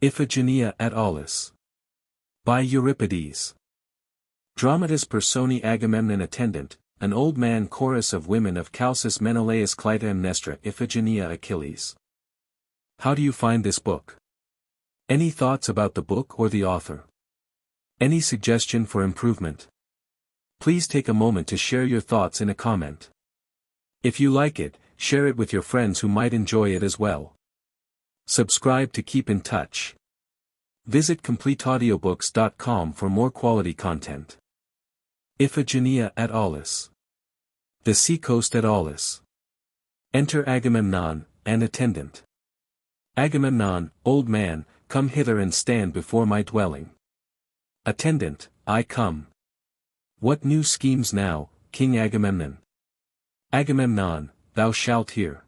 Iphigenia at Aulis. By Euripides. Dramatis Personae Agamemnon attendant, an old man chorus of women of Chalcis Menelaos Clytemnestra Iphigenia Achilles. How do you find this book? Any thoughts about the book or the author? Any suggestion for improvement? Please take a moment to share your thoughts in a comment. If you like it, share it with your friends who might enjoy it as well. Subscribe to keep in touch. Visit completeaudiobooks.com for more quality content. Iphigenia at Aulis. The seacoast at Aulis. Enter Agamemnon, an attendant. Agamemnon, old man, come hither and stand before my dwelling. Attendant, I come. What new schemes now, King Agamemnon? Agamemnon, thou shalt hear.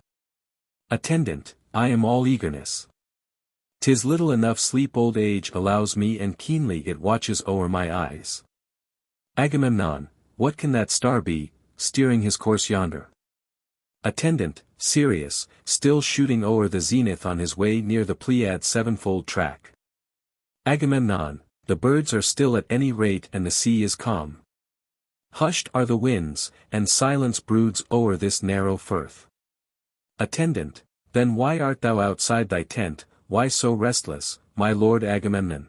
Attendant, I am all eagerness. 'Tis little enough sleep old age allows me and keenly it watches o'er my eyes. Agamemnon, what can that star be, steering his course yonder? Attendant, Sirius, still shooting o'er the zenith on his way near the Pleiad sevenfold track. Agamemnon, the birds are still at any rate and the sea is calm. Hushed are the winds, and silence broods o'er this narrow firth. Attendant, then why art thou outside thy tent, why so restless, my lord Agamemnon?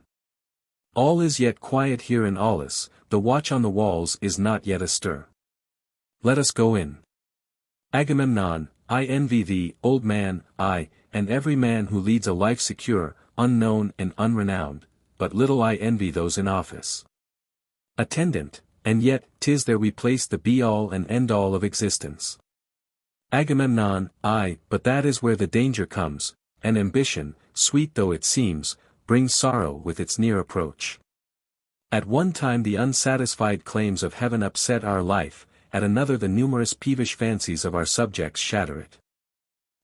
All is yet quiet here in Aulis, the watch on the walls is not yet astir. Let us go in. Agamemnon, I envy thee, old man, I, and every man who leads a life secure, unknown and unrenowned, but little I envy those in office. Attendant, and yet 'tis there we place the be-all and end-all of existence. Agamemnon, aye, but that is where the danger comes, and ambition, sweet though it seems, brings sorrow with its near approach. At one time the unsatisfied claims of heaven upset our life, at another the numerous peevish fancies of our subjects shatter it.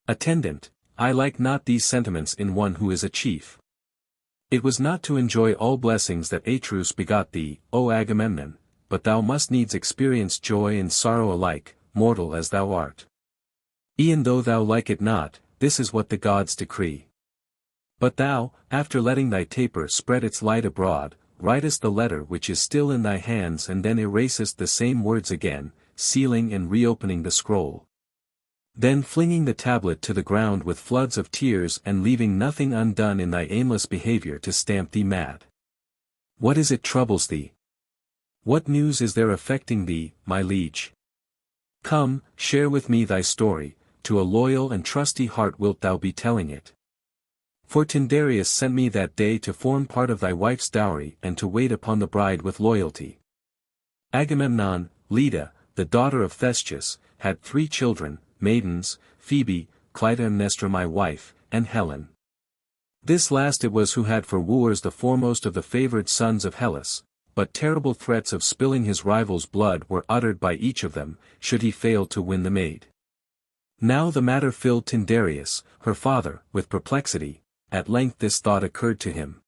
Attendant, I like not these sentiments in one who is a chief. It was not to enjoy all blessings that Atreus begot thee, O Agamemnon, but thou must needs experience joy and sorrow alike, mortal as thou art. E'en though thou like it not, this is what the gods decree. But thou, after letting thy taper spread its light abroad, writest the letter which is still in thy hands and then erasest the same words again, sealing and reopening the scroll. Then flinging the tablet to the ground with floods of tears and leaving nothing undone in thy aimless behavior to stamp thee mad. What is it troubles thee? What news is there affecting thee, my liege? Come, share with me thy story, to a loyal and trusty heart wilt thou be telling it. For Tyndareus sent me that day to form part of thy wife's dowry and to wait upon the bride with loyalty. Agamemnon, Leda, the daughter of Thestius, had 3 children, maidens, Phoebe, Clytemnestra my wife, and Helen. This last it was who had for wooers the foremost of the favored sons of Hellas, but terrible threats of spilling his rival's blood were uttered by each of them, should he fail to win the maid. Now the matter filled Tyndareus, her father, with perplexity. At length this thought occurred to him.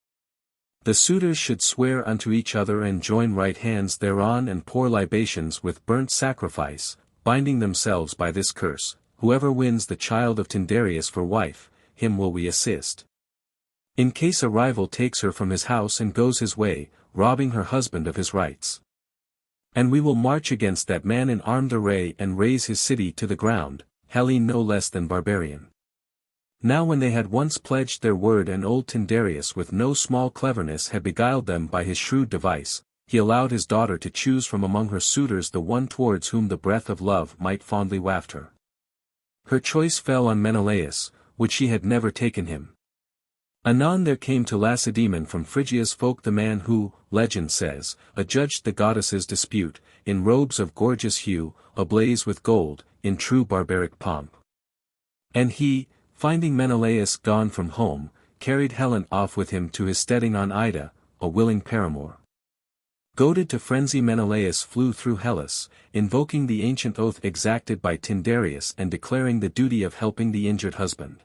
The suitors should swear unto each other and join right hands thereon and pour libations with burnt sacrifice, binding themselves by this curse, whoever wins the child of Tyndareus for wife, him will we assist. In case a rival takes her from his house and goes his way, robbing her husband of his rights. And we will march against that man in armed array and raze his city to the ground, Hellene no less than barbarian. Now when they had once pledged their word and old Tyndareus with no small cleverness had beguiled them by his shrewd device, he allowed his daughter to choose from among her suitors the one towards whom the breath of love might fondly waft her. Her choice fell on Menelaos, which she had never taken him. Anon there came to Lacedaemon from Phrygia's folk the man who, legend says, adjudged the goddesses' dispute, in robes of gorgeous hue, ablaze with gold, in true barbaric pomp. And he, finding Menelaos gone from home, carried Helen off with him to his steading on Ida, a willing paramour. Goaded to frenzy Menelaos flew through Hellas, invoking the ancient oath exacted by Tyndareus and declaring the duty of helping the injured husband.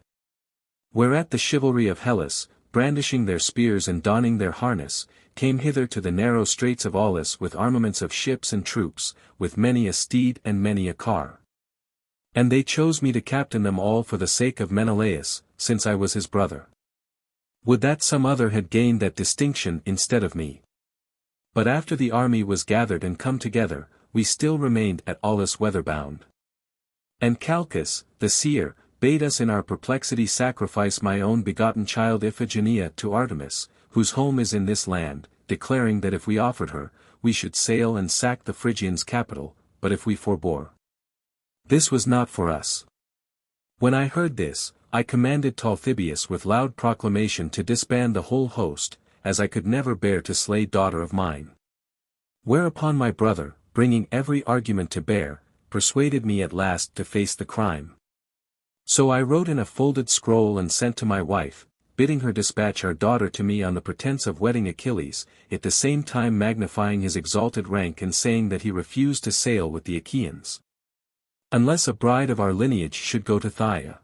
Whereat the chivalry of Hellas, brandishing their spears and donning their harness, came hither to the narrow straits of Aulis with armaments of ships and troops, with many a steed and many a car. And they chose me to captain them all for the sake of Menelaos, since I was his brother. Would that some other had gained that distinction instead of me. But after the army was gathered and come together, we still remained at Aulis weather-bound. And Chalkis, the seer, bade us in our perplexity sacrifice my own begotten child Iphigenia to Artemis, whose home is in this land, declaring that if we offered her, we should sail and sack the Phrygians' capital, but if we forbore, this was not for us. When I heard this, I commanded Talthybius with loud proclamation to disband the whole host, as I could never bear to slay daughter of mine. Whereupon my brother, bringing every argument to bear, persuaded me at last to face the crime. So I wrote in a folded scroll and sent to my wife, bidding her dispatch our daughter to me on the pretense of wedding Achilles, at the same time magnifying his exalted rank and saying that he refused to sail with the Achaeans, unless a bride of our lineage should go to Phthia.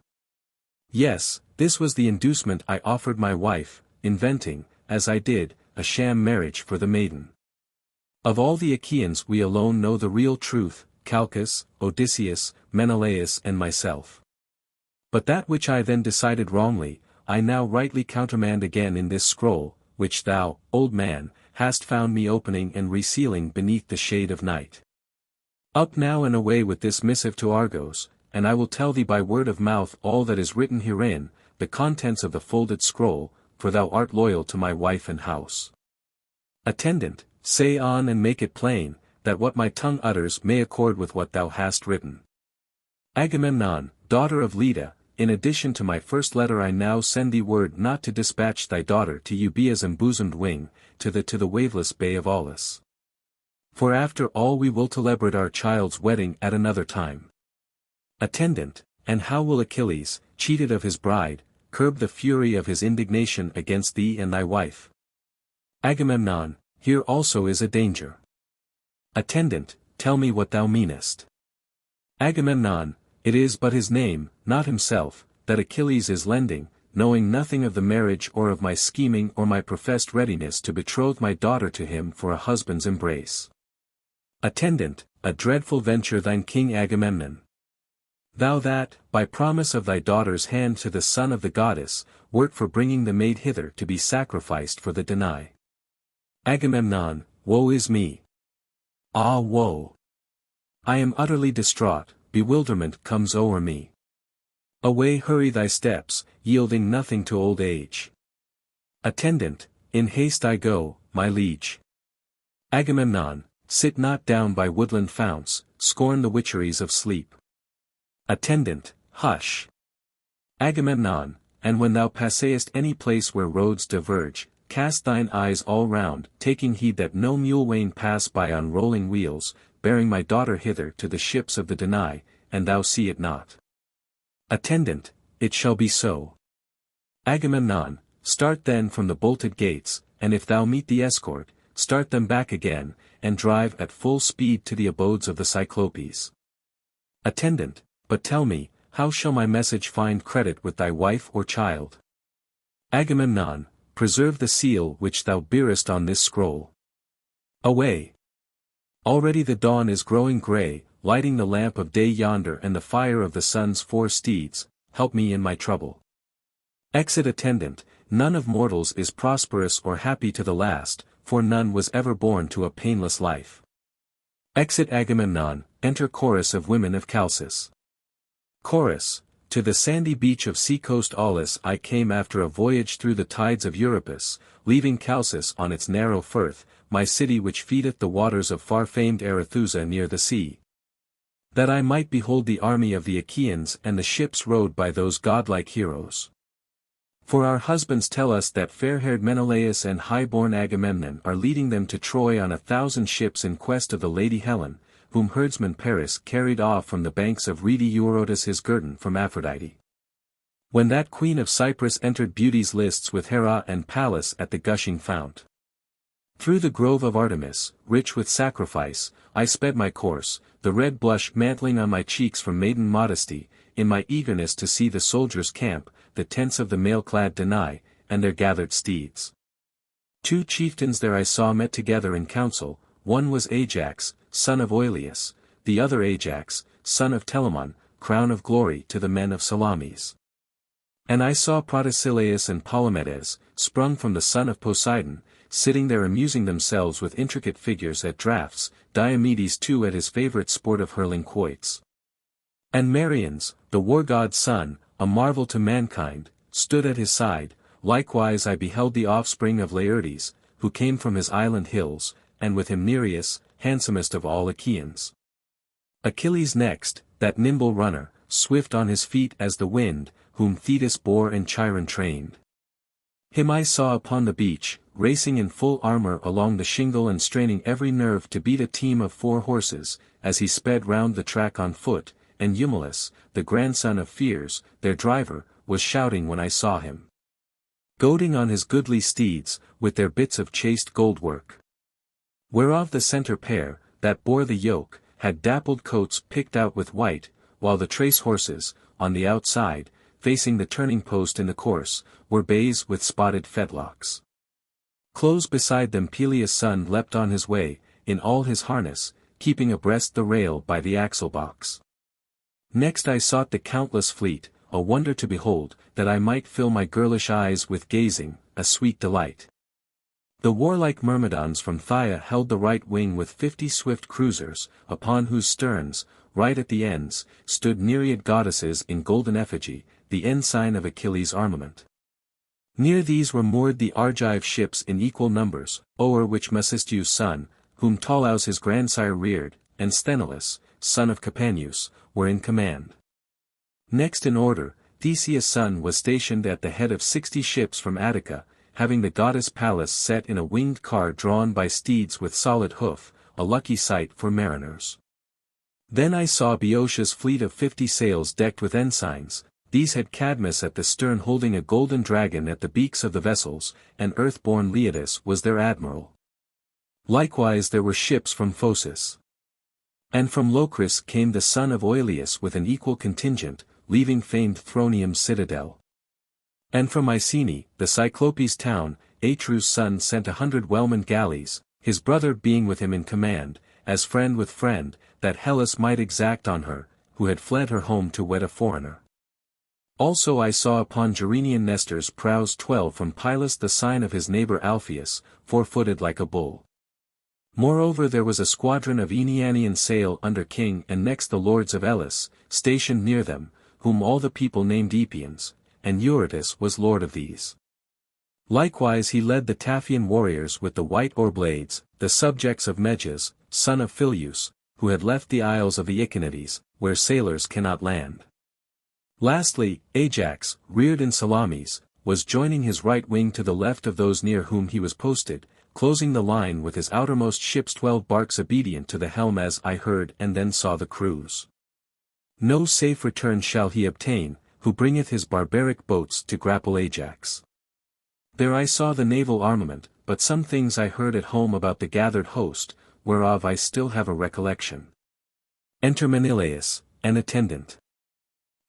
Yes, this was the inducement I offered my wife, inventing, as I did, a sham marriage for the maiden. Of all the Achaeans we alone know the real truth, Chalkis, Odysseus, Menelaos and myself. But that which I then decided wrongly, I now rightly countermand again in this scroll, which thou, old man, hast found me opening and resealing beneath the shade of night. Up now and away with this missive to Argos, and I will tell thee by word of mouth all that is written herein, the contents of the folded scroll, for thou art loyal to my wife and house. Attendant, say on and make it plain, that what my tongue utters may accord with what thou hast written. Agamemnon, daughter of Leda, in addition to my first letter I now send thee word not to dispatch thy daughter to Euboea's embosomed wing, to the waveless bay of Aulis. For after all we will celebrate our child's wedding at another time. Attendant, and how will Achilles, cheated of his bride, curb the fury of his indignation against thee and thy wife? Agamemnon, here also is a danger. Attendant, tell me what thou meanest. Agamemnon, it is but his name, not himself, that Achilles is lending, knowing nothing of the marriage or of my scheming or my professed readiness to betroth my daughter to him for a husband's embrace. Attendant, a dreadful venture thine king Agamemnon. Thou that, by promise of thy daughter's hand to the son of the goddess, wert for bringing the maid hither to be sacrificed for the Danae. Agamemnon, woe is me! Ah woe! I am utterly distraught, bewilderment comes o'er me. Away hurry thy steps, yielding nothing to old age. Attendant, in haste I go, my liege. Agamemnon, sit not down by woodland founts, scorn the witcheries of sleep. Attendant, hush. Agamemnon, and when thou passest any place where roads diverge, cast thine eyes all round, taking heed that no mule wain pass by on rolling wheels, bearing my daughter hither to the ships of the Danae, and thou see it not. Attendant, it shall be so. Agamemnon, start then from the bolted gates, and if thou meet the escort, start them back again, and drive at full speed to the abodes of the Cyclopes. Attendant, but tell me, how shall my message find credit with thy wife or child? Agamemnon, preserve the seal which thou bearest on this scroll. Away! Already the dawn is growing grey, lighting the lamp of day yonder and the fire of the sun's 4 steeds, help me in my trouble. Exit attendant, none of mortals is prosperous or happy to the last, for none was ever born to a painless life. Exit Agamemnon, enter chorus of women of Chalcis. Chorus, to the sandy beach of sea-coast Aulis I came after a voyage through the tides of Euripides, leaving Chalcis on its narrow firth, my city which feedeth the waters of far-famed Arethusa near the sea. That I might behold the army of the Achaeans and the ships rowed by those godlike heroes. For our husbands tell us that fair-haired Menelaos and high-born Agamemnon are leading them to Troy on 1,000 ships in quest of the lady Helen, whom herdsman Paris carried off from the banks of reedy Eurotas his guerdon from Aphrodite. When that queen of Cyprus entered beauty's lists with Hera and Pallas at the gushing fount. Through the grove of Artemis, rich with sacrifice, I sped my course, the red blush mantling on my cheeks from maiden modesty, in my eagerness to see the soldiers' camp, the tents of the mail-clad Danae, and their gathered steeds. 2 chieftains there I saw met together in council, one was Ajax, son of Oileus, the other Ajax, son of Telamon, crown of glory to the men of Salamis. And I saw Protesilaus and Palamedes, sprung from the son of Poseidon, sitting there amusing themselves with intricate figures at draughts, Diomedes too at his favourite sport of hurling quoits. And Meriones, the war-god's son, a marvel to mankind, stood at his side. Likewise I beheld the offspring of Laertes, who came from his island hills, and with him Nereus, handsomest of all Achaeans. Achilles next, that nimble runner, swift on his feet as the wind, whom Thetis bore and Chiron trained. Him I saw upon the beach, racing in full armour along the shingle and straining every nerve to beat a team of 4 horses, as he sped round the track on foot, and Eumelus, the grandson of Pheres, their driver, was shouting when I saw him. Goading on his goodly steeds, with their bits of chased goldwork. Whereof the centre pair, that bore the yoke, had dappled coats picked out with white, while the trace horses, on the outside, facing the turning post in the course, were bays with spotted fetlocks. Close beside them Peleus' son leapt on his way, in all his harness, keeping abreast the rail by the axle-box. Next I sought the countless fleet, a wonder to behold, that I might fill my girlish eyes with gazing, a sweet delight. The warlike Myrmidons from Phthia held the right wing with 50 swift cruisers, upon whose sterns, right at the ends, stood Nereid goddesses in golden effigy, the ensign of Achilles' armament. Near these were moored the Argive ships in equal numbers, o'er which Mecisteus' son, whom Tolaus his grandsire reared, and Sthenelus, son of Capaneus, were in command. Next in order, Theseus' son was stationed at the head of 60 ships from Attica, having the goddess Pallas set in a winged car drawn by steeds with solid hoof, a lucky sight for mariners. Then I saw Boeotia's fleet of 50 sails decked with ensigns. These had Cadmus at the stern holding a golden dragon at the beaks of the vessels, and earth-born Leitus was their admiral. Likewise there were ships from Phocis. And from Locris came the son of Oileus with an equal contingent, leaving famed Thronium's citadel. And from Mycenae, the Cyclopes town, Atreus' son sent 100 whelmed galleys, his brother being with him in command, as friend with friend, that Hellas might exact on her, who had fled her home to wed a foreigner. Also I saw upon Gerenian Nestor's prows 12 from Pylus the sign of his neighbour Alpheus, 4-footed like a bull. Moreover there was a squadron of Aenianian sail under King and next the lords of Elis, stationed near them, whom all the people named Epeans, and Euripides was lord of these. Likewise he led the Taphian warriors with the white oar-blades, the subjects of Meges, son of Phyleus, who had left the isles of the Echinides, where sailors cannot land. Lastly, Ajax, reared in Salamis, was joining his right wing to the left of those near whom he was posted, closing the line with his outermost ships 12 barks obedient to the helm as I heard and then saw the crews. No safe return shall he obtain, who bringeth his barbaric boats to grapple Ajax. There I saw the naval armament, but some things I heard at home about the gathered host, whereof I still have a recollection. Enter Menelaus, an attendant.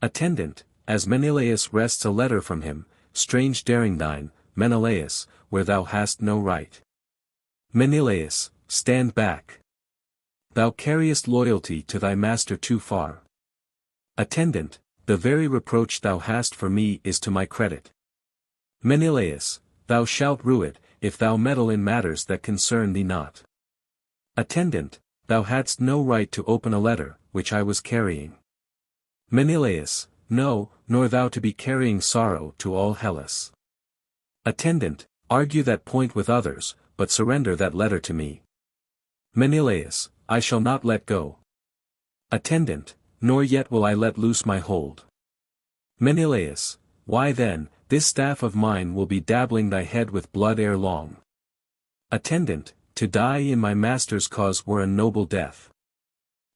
Attendant, as Menelaus wrests a letter from him, strange daring thine, Menelaus, where thou hast no right. Menelaus, stand back. Thou carriest loyalty to thy master too far. Attendant, the very reproach thou hast for me is to my credit. Menelaus, thou shalt rue it, if thou meddle in matters that concern thee not. Attendant, thou hadst no right to open a letter, which I was carrying. Menelaus, no, nor thou to be carrying sorrow to all Hellas. Attendant, argue that point with others, but surrender that letter to me. Menelaus, I shall not let go. Attendant, nor yet will I let loose my hold. Menelaus, why then, this staff of mine will be dabbling thy head with blood ere long. Attendant, to die in my master's cause were a noble death.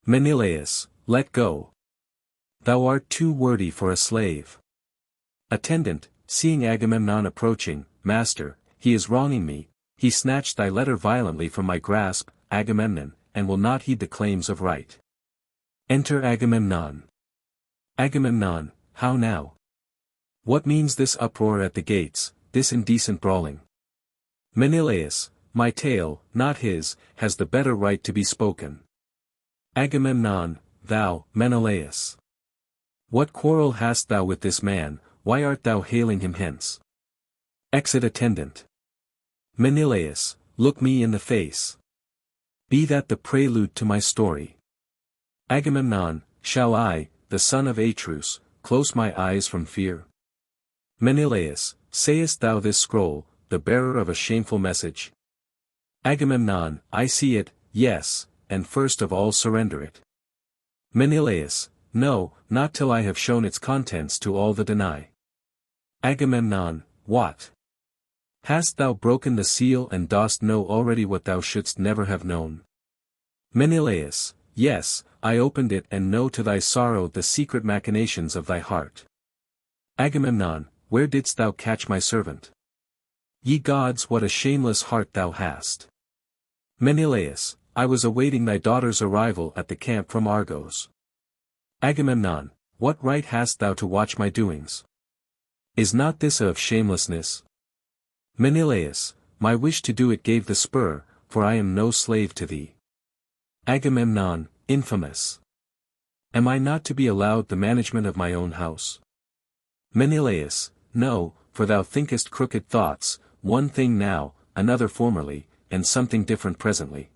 Menelaus, let go. Thou art too wordy for a slave. Attendant, seeing Agamemnon approaching, Master, he is wronging me, he snatched thy letter violently from my grasp, Agamemnon, and will not heed the claims of right. Enter Agamemnon. Agamemnon, how now? What means this uproar at the gates, this indecent brawling? Menelaus, my tale, not his, has the better right to be spoken. Agamemnon, thou, Menelaus. What quarrel hast thou with this man, why art thou hailing him hence? Exit attendant. Menelaos, look me in the face. Be that the prelude to my story. Agamemnon, shall I, the son of Atreus, close my eyes from fear? Menelaos, sayest thou this scroll, the bearer of a shameful message? Agamemnon, I see it, yes, and first of all surrender it. Menelaos, no, not till I have shown its contents to all that deny. Agamemnon, what? Hast thou broken the seal and dost know already what thou shouldst never have known? Menelaos, yes, I opened it and know to thy sorrow the secret machinations of thy heart. Agamemnon, where didst thou catch my servant? Ye gods, what a shameless heart thou hast. Menelaos, I was awaiting thy daughter's arrival at the camp from Argos. Agamemnon, what right hast thou to watch my doings? Is not this of shamelessness? Menelaos, my wish to do it gave the spur, for I am no slave to thee. Agamemnon, infamous! Am I not to be allowed the management of my own house? Menelaos, no, for thou thinkest crooked thoughts, one thing now, another formerly, and something different presently.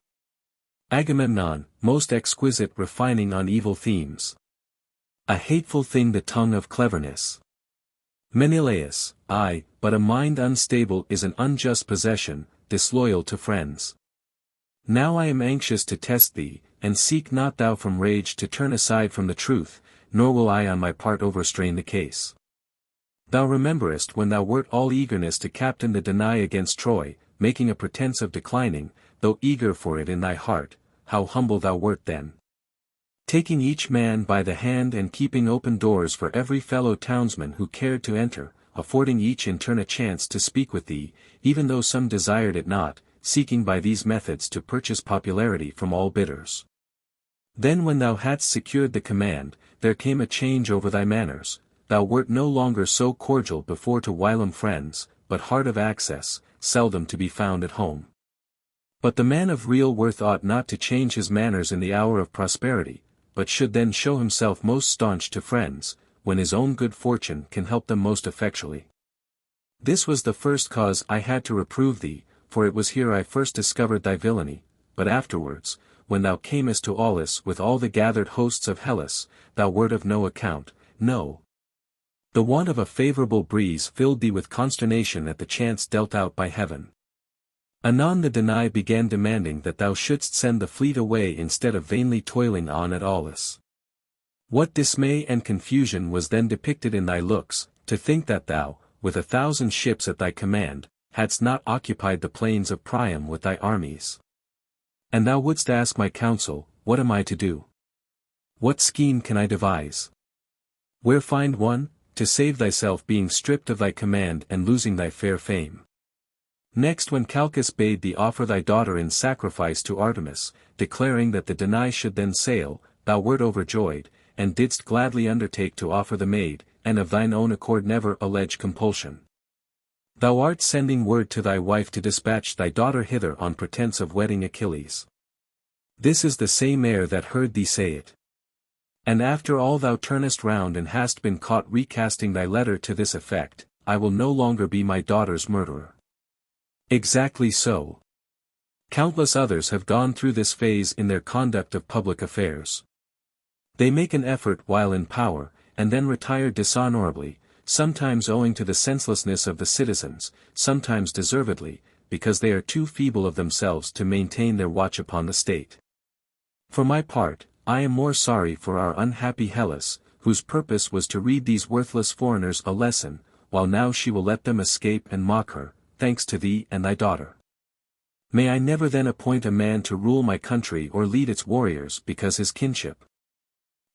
Agamemnon, most exquisite refining on evil themes. A hateful thing the tongue of cleverness. Menelaos, aye, but a mind unstable is an unjust possession, disloyal to friends. Now I am anxious to test thee, and seek not thou from rage to turn aside from the truth, nor will I on my part overstrain the case. Thou rememberest when thou wert all eagerness to captain the Danai against Troy, making a pretense of declining, though eager for it in thy heart, how humble thou wert then. Taking each man by the hand and keeping open doors for every fellow townsman who cared to enter, affording each in turn a chance to speak with thee, even though some desired it not, seeking by these methods to purchase popularity from all bidders. Then when thou hadst secured the command, there came a change over thy manners, thou wert no longer so cordial before to whilom friends, but hard of access, seldom to be found at home. But the man of real worth ought not to change his manners in the hour of prosperity, but should then show himself most staunch to friends, when his own good fortune can help them most effectually. This was the first cause I had to reprove thee, for it was here I first discovered thy villainy, but afterwards, when thou camest to Aulis with all the gathered hosts of Hellas, thou wert of no account, no. The want of a favourable breeze filled thee with consternation at the chance dealt out by heaven. Anon the Danai began demanding that thou shouldst send the fleet away instead of vainly toiling on at Aulis. What dismay and confusion was then depicted in thy looks, to think that thou, with 1,000 ships at thy command, hadst not occupied the plains of Priam with thy armies. And thou wouldst ask my counsel, what am I to do? What scheme can I devise? Where find one, to save thyself being stripped of thy command and losing thy fair fame? Next when Chalkis bade thee offer thy daughter in sacrifice to Artemis, declaring that the Danai should then sail, thou wert overjoyed, and didst gladly undertake to offer the maid, and of thine own accord never allege compulsion. Thou art sending word to thy wife to dispatch thy daughter hither on pretence of wedding Achilles. This is the same air that heard thee say it. And after all thou turnest round and hast been caught recasting thy letter to this effect, I will no longer be my daughter's murderer. Exactly so. Countless others have gone through this phase in their conduct of public affairs. They make an effort while in power, and then retire dishonorably, sometimes owing to the senselessness of the citizens, sometimes deservedly, because they are too feeble of themselves to maintain their watch upon the state. For my part, I am more sorry for our unhappy Hellas, whose purpose was to read these worthless foreigners a lesson, while now she will let them escape and mock her, thanks to thee and thy daughter. May I never then appoint a man to rule my country or lead its warriors because his kinship.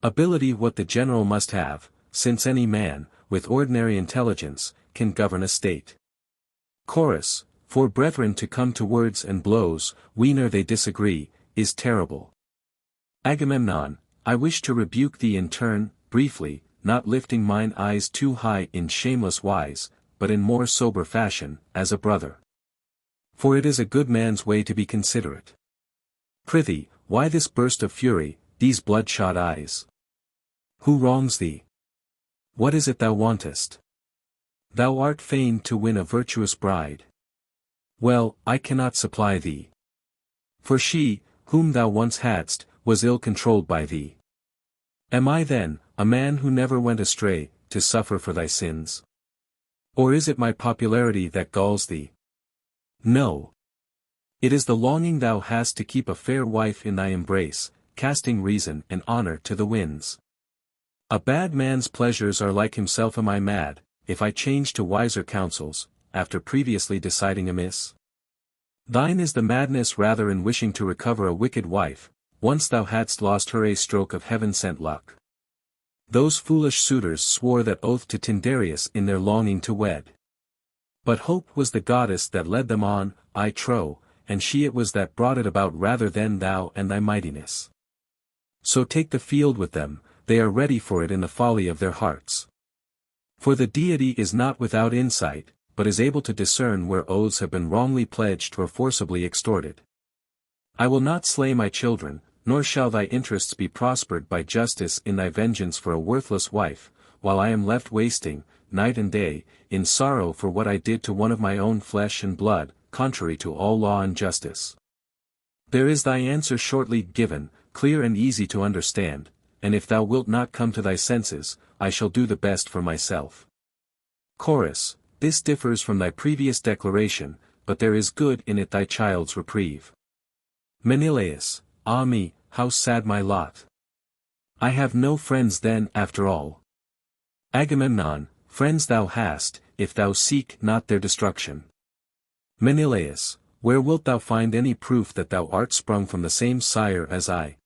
Ability what the general must have, since any man, with ordinary intelligence, can govern a state. Chorus, for brethren to come to words and blows, whene'er they disagree, is terrible. Agamemnon, I wish to rebuke thee in turn, briefly, not lifting mine eyes too high in shameless wise, but in more sober fashion, as a brother. For it is a good man's way to be considerate. Prithee, why this burst of fury, these bloodshot eyes? Who wrongs thee? What is it thou wantest? Thou art fain to win a virtuous bride. Well, I cannot supply thee. For she, whom thou once hadst, was ill-controlled by thee. Am I then, a man who never went astray, to suffer for thy sins? Or is it my popularity that galls thee? No. It is the longing thou hast to keep a fair wife in thy embrace, casting reason and honor to the winds. A bad man's pleasures are like himself. Am I mad, if I change to wiser counsels, after previously deciding amiss? Thine is the madness rather in wishing to recover a wicked wife, once thou hadst lost her a stroke of heaven-sent luck. Those foolish suitors swore that oath to Tyndareus in their longing to wed. But hope was the goddess that led them on, I trow, and she it was that brought it about rather than thou and thy mightiness. So take the field with them, they are ready for it in the folly of their hearts. For the deity is not without insight, but is able to discern where oaths have been wrongly pledged or forcibly extorted. I will not slay my children, nor shall thy interests be prospered by justice in thy vengeance for a worthless wife, while I am left wasting, night and day, in sorrow for what I did to one of my own flesh and blood, contrary to all law and justice. There is thy answer shortly given, clear and easy to understand, and if thou wilt not come to thy senses, I shall do the best for myself. Chorus. This differs from thy previous declaration, but there is good in it, thy child's reprieve. Menelaos. Ah me, how sad my lot! I have no friends then after all. Agamemnon. Friends thou hast, if thou seek not their destruction. Menelaos. Where wilt thou find any proof that thou art sprung from the same sire as I?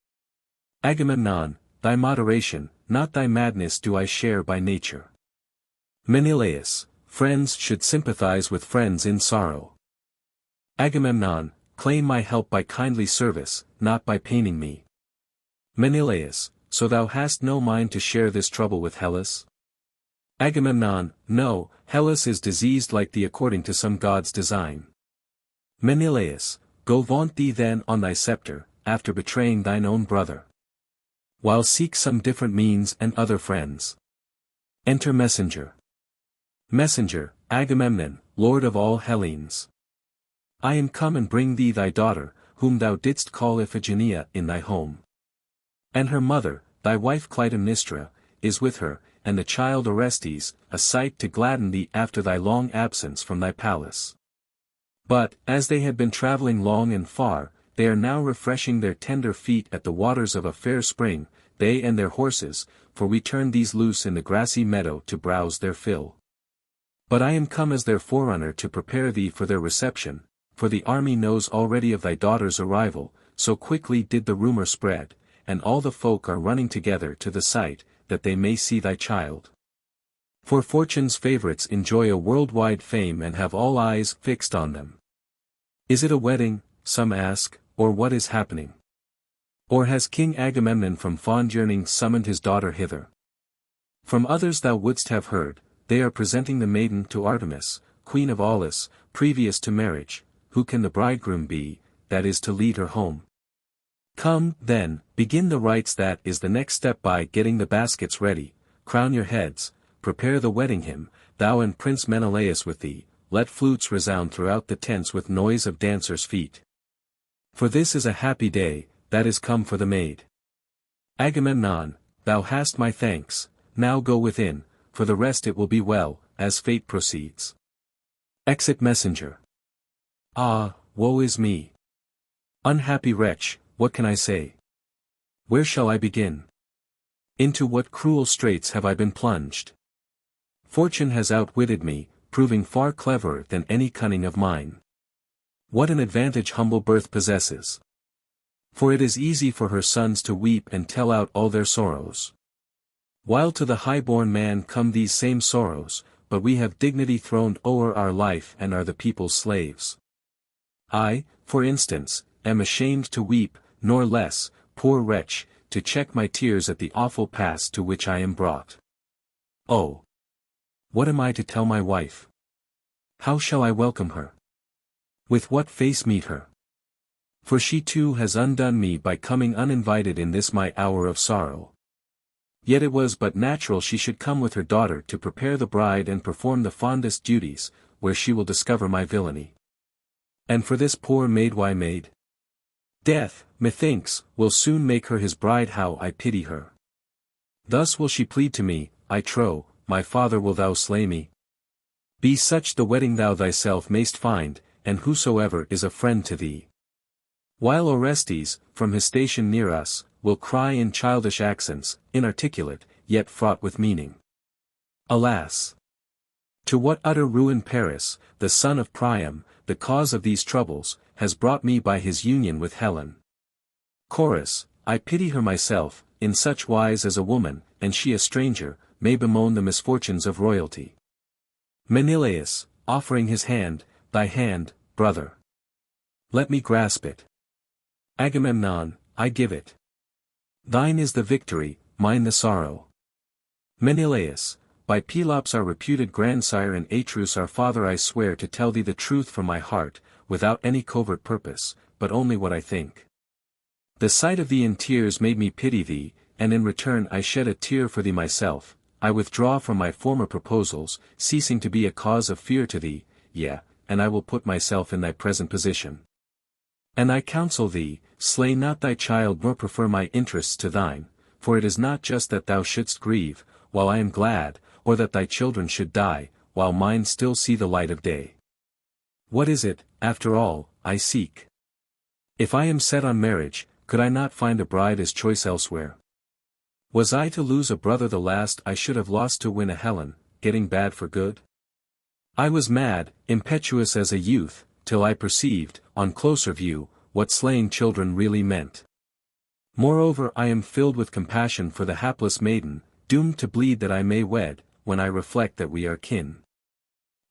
Agamemnon. Thy moderation, not thy madness do I share by nature. Menelaos. Friends should sympathize with friends in sorrow. Agamemnon. Claim my help by kindly service, not by paining me. Menelaos. So thou hast no mind to share this trouble with Hellas? Agamemnon. No, Hellas is diseased like thee according to some god's design. Menelaos. Go vaunt thee then on thy scepter, after betraying thine own brother. While seek some different means and other friends. Enter messenger. Messenger. Agamemnon, lord of all Hellenes. I am come and bring thee thy daughter, whom thou didst call Iphigenia in thy home. And her mother, thy wife Clytemnestra, is with her, and the child Orestes, a sight to gladden thee after thy long absence from thy palace. But, as they had been travelling long and far, they are now refreshing their tender feet at the waters of a fair spring, they and their horses, for we turned these loose in the grassy meadow to browse their fill. But I am come as their forerunner to prepare thee for their reception, for the army knows already of thy daughter's arrival, so quickly did the rumor spread, and all the folk are running together to the sight, that they may see thy child. For fortune's favorites enjoy a worldwide fame and have all eyes fixed on them. Is it a wedding, some ask, or what is happening? Or has King Agamemnon from fond yearning summoned his daughter hither? From others thou wouldst have heard, they are presenting the maiden to Artemis, queen of Aulis, previous to marriage. Who can the bridegroom be, that is to lead her home? Come, then, begin the rites. That is the next step. By getting the baskets ready, crown your heads, prepare the wedding hymn, thou and Prince Menelaos with thee, let flutes resound throughout the tents with noise of dancers' feet. For this is a happy day, that is come for the maid. Agamemnon, thou hast my thanks, now go within, for the rest it will be well, as fate proceeds. Exit messenger. Ah, woe is me! Unhappy wretch, what can I say? Where shall I begin? Into what cruel straits have I been plunged? Fortune has outwitted me, proving far cleverer than any cunning of mine. What an advantage humble birth possesses! For it is easy for her sons to weep and tell out all their sorrows. While to the high-born man come these same sorrows, but we have dignity throned o'er our life and are the people's slaves. I, for instance, am ashamed to weep, nor less, poor wretch, to check my tears at the awful pass to which I am brought. Oh! What am I to tell my wife? How shall I welcome her? With what face meet her? For she too has undone me by coming uninvited in this my hour of sorrow. Yet it was but natural she should come with her daughter to prepare the bride and perform the fondest duties, where she will discover my villainy. And for this poor maid, why maid? Death, methinks, will soon make her his bride. How I pity her. Thus will she plead to me, I trow, my father, will thou slay me? Be such the wedding thou thyself mayst find, and whosoever is a friend to thee. While Orestes, from his station near us, will cry in childish accents, inarticulate, yet fraught with meaning. Alas! To what utter ruin Paris, the son of Priam, the cause of these troubles, has brought me by his union with Helen. Chorus, I pity her myself, in such wise as a woman, and she a stranger, may bemoan the misfortunes of royalty. Menelaos, offering his hand, thy hand, brother. Let me grasp it. Agamemnon, I give it. Thine is the victory, mine the sorrow. Menelaos, by Pelops our reputed grandsire and Atreus our father, I swear to tell thee the truth from my heart, without any covert purpose, but only what I think. The sight of thee in tears made me pity thee, and in return I shed a tear for thee myself. I withdraw from my former proposals, ceasing to be a cause of fear to thee, yea, and I will put myself in thy present position. And I counsel thee, slay not thy child nor prefer my interests to thine, for it is not just that thou shouldst grieve, while I am glad, or that thy children should die, while mine still see the light of day. What is it, after all, I seek? If I am set on marriage, could I not find a bride as choice elsewhere? Was I to lose a brother the last I should have lost to win a Helen, getting bad for good? I was mad, impetuous as a youth, till I perceived, on closer view, what slaying children really meant. Moreover, I am filled with compassion for the hapless maiden, doomed to bleed that I may wed, when I reflect that we are kin.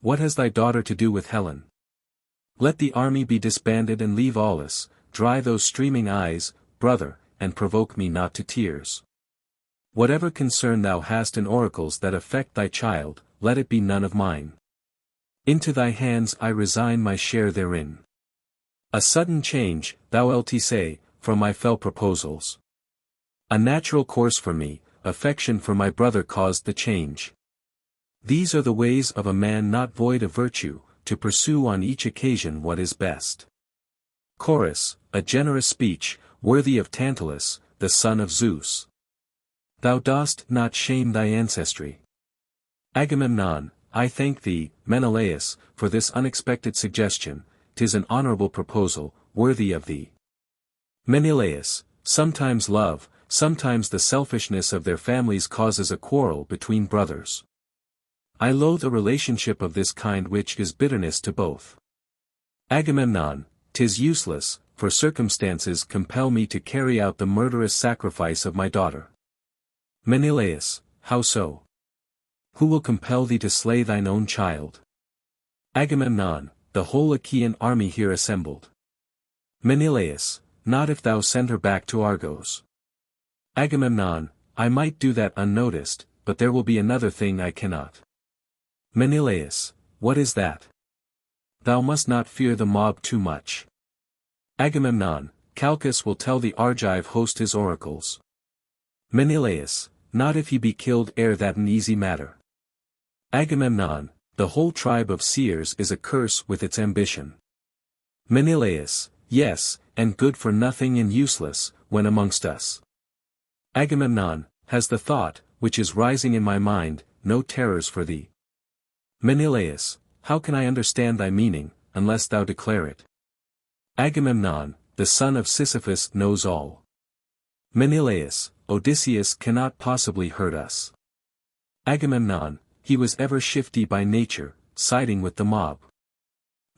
What has thy daughter to do with Helen? Let the army be disbanded and leave Aulis, dry those streaming eyes, brother, and provoke me not to tears. Whatever concern thou hast in oracles that affect thy child, let it be none of mine. Into thy hands I resign my share therein. A sudden change, thou lt say, from my fell proposals. A natural course for me, affection for my brother caused the change. These are the ways of a man not void of virtue, to pursue on each occasion what is best. Chorus, a generous speech, worthy of Tantalus, the son of Zeus. Thou dost not shame thy ancestry. Agamemnon, I thank thee, Menelaos, for this unexpected suggestion. 'Tis an honorable proposal, worthy of thee. Menelaos, sometimes love, sometimes the selfishness of their families causes a quarrel between brothers. I loathe a relationship of this kind which is bitterness to both. Agamemnon, 'tis useless, for circumstances compel me to carry out the murderous sacrifice of my daughter. Menelaos, how so? Who will compel thee to slay thine own child? Agamemnon, the whole Achaean army here assembled. Menelaos, not if thou send her back to Argos. Agamemnon, I might do that unnoticed, but there will be another thing I cannot. Menelaos, what is that? Thou must not fear the mob too much. Agamemnon, Chalkis will tell the Argive host his oracles. Menelaos, not if he be killed ere that an easy matter. Agamemnon, the whole tribe of seers is a curse with its ambition. Menelaos, yes, and good for nothing and useless, when amongst us. Agamemnon, has the thought, which is rising in my mind, no terrors for thee? Menelaos, how can I understand thy meaning, unless thou declare it? Agamemnon, the son of Sisyphus knows all. Menelaos, Odysseus cannot possibly hurt us. Agamemnon, he was ever shifty by nature, siding with the mob.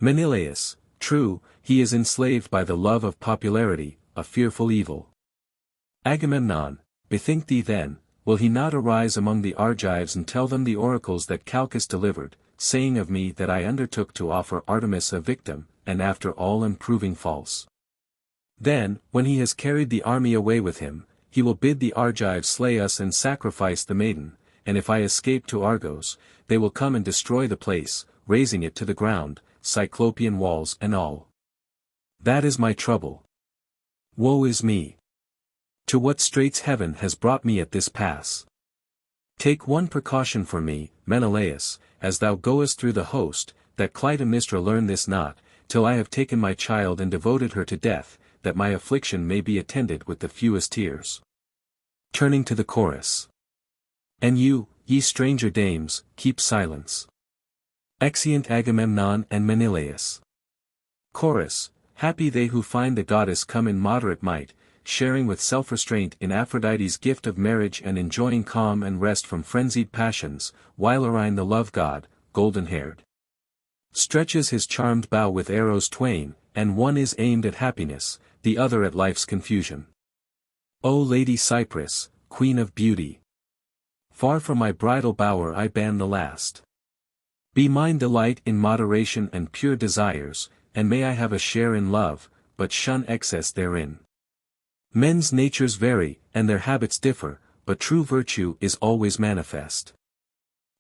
Menelaos, true, he is enslaved by the love of popularity, a fearful evil. Agamemnon, bethink thee then, will he not arise among the Argives and tell them the oracles that Chalkis delivered, saying of me that I undertook to offer Artemis a victim, and after all am proving false? Then, when he has carried the army away with him, he will bid the Argives slay us and sacrifice the maiden, and if I escape to Argos, they will come and destroy the place, razing it to the ground, Cyclopean walls and all. That is my trouble. Woe is me! To what straits heaven has brought me at this pass. Take one precaution for me, Menelaos, as thou goest through the host, that Clytemnestra learn this not, till I have taken my child and devoted her to death, that my affliction may be attended with the fewest tears. Turning to the chorus. And you, ye stranger dames, keep silence. Exeunt Agamemnon and Menelaos. Chorus. Happy they who find the goddess come in moderate might, sharing with self-restraint in Aphrodite's gift of marriage and enjoying calm and rest from frenzied passions, while Orion the love god, golden-haired, stretches his charmed bow with arrows twain, and one is aimed at happiness, the other at life's confusion. O Lady Cypress, Queen of Beauty! Far from my bridal bower I ban the last. Be mine delight in moderation and pure desires, and may I have a share in love, but shun excess therein. Men's natures vary, and their habits differ, but true virtue is always manifest.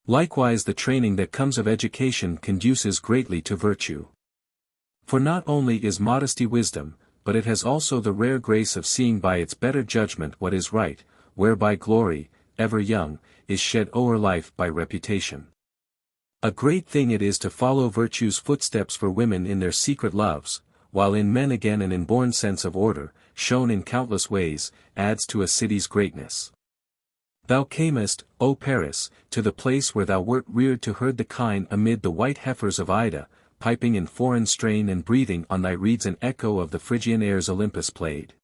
Likewise the training that comes of education conduces greatly to virtue. For not only is modesty wisdom, but it has also the rare grace of seeing by its better judgment what is right, whereby glory, ever young, is shed o'er life by reputation. A great thing it is to follow virtue's footsteps for women in their secret loves, while in men again an inborn sense of order, shown in countless ways, adds to a city's greatness. Thou camest, O Paris, to the place where thou wert reared to herd the kine amid the white heifers of Ida, piping in foreign strain and breathing on thy reeds an echo of the Phrygian airs Olympus played.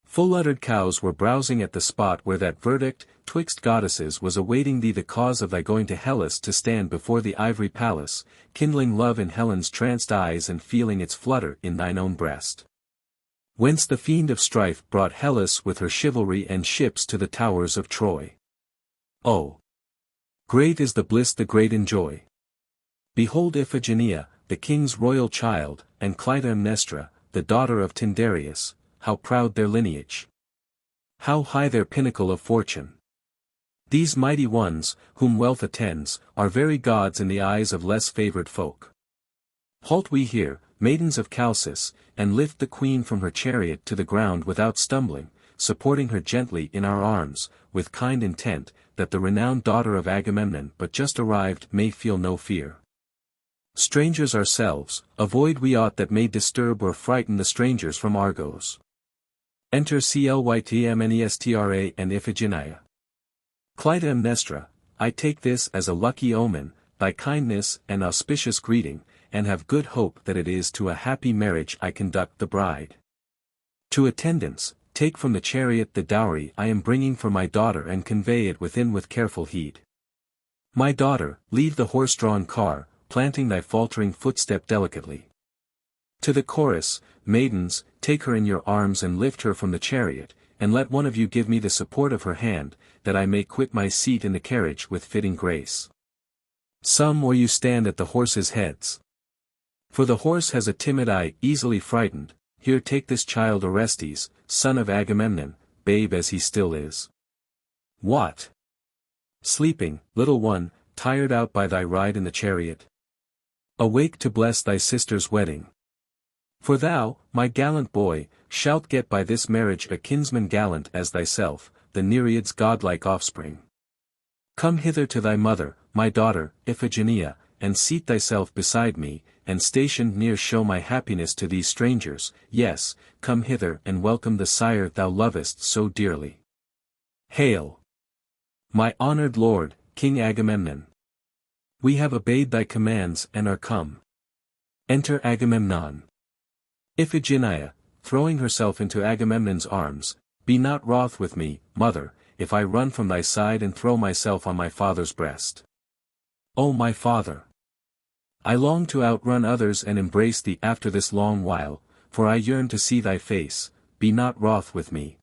Full-uddered cows were browsing at the spot where that verdict, twixt goddesses was awaiting thee the cause of thy going to Hellas to stand before the ivory palace, kindling love in Helen's tranced eyes and feeling its flutter in thine own breast. Whence the fiend of strife brought Hellas with her chivalry and ships to the towers of Troy. Oh! Great is the bliss the great enjoy. Behold Iphigenia, the king's royal child, and Clytemnestra, the daughter of Tyndareus, how proud their lineage! How high their pinnacle of fortune! These mighty ones, whom wealth attends, are very gods in the eyes of less favored folk. Halt we here, maidens of Chalcis, and lift the queen from her chariot to the ground without stumbling, supporting her gently in our arms, with kind intent, that the renowned daughter of Agamemnon but just arrived may feel no fear. Strangers ourselves, avoid we aught that may disturb or frighten the strangers from Argos. Enter Clytemnestra and Iphigenia. Clytemnestra, I take this as a lucky omen, thy kindness and auspicious greeting, and have good hope that it is to a happy marriage I conduct the bride. To attendants, take from the chariot the dowry I am bringing for my daughter and convey it within with careful heed. My daughter, leave the horse-drawn car, planting thy faltering footstep delicately. To the chorus, maidens, take her in your arms and lift her from the chariot, and let one of you give me the support of her hand, that I may quit my seat in the carriage with fitting grace. Some or you stand at the horses' heads. For the horse has a timid eye, easily frightened. Here take this child Orestes, son of Agamemnon, babe as he still is. What? Sleeping, little one, tired out by thy ride in the chariot? Awake to bless thy sister's wedding. For thou, my gallant boy, shalt get by this marriage a kinsman gallant as thyself, the Nereid's godlike offspring. Come hither to thy mother, my daughter, Iphigenia, and seat thyself beside me, and stationed near show my happiness to these strangers. Yes, come hither and welcome the sire thou lovest so dearly. Hail! My honored lord, King Agamemnon. We have obeyed thy commands and are come. Enter Agamemnon. Iphigenia, throwing herself into Agamemnon's arms, be not wroth with me, mother, if I run from thy side and throw myself on my father's breast. O my father! I long to outrun others and embrace thee after this long while, for I yearn to see thy face, be not wroth with me.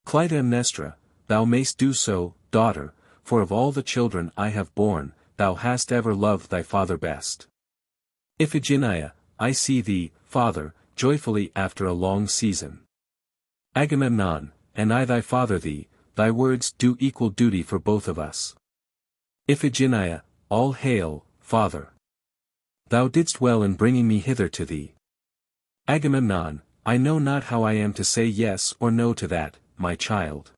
Clytemnestra, thou mayst do so, daughter, for of all the children I have borne, thou hast ever loved thy father best. Iphigenia, I see thee, father, joyfully after a long season. Agamemnon, and I thy father thee, thy words do equal duty for both of us. Iphigenia, all hail, father. Thou didst well in bringing me hither to thee. Agamemnon, I know not how I am to say yes or no to that, my child.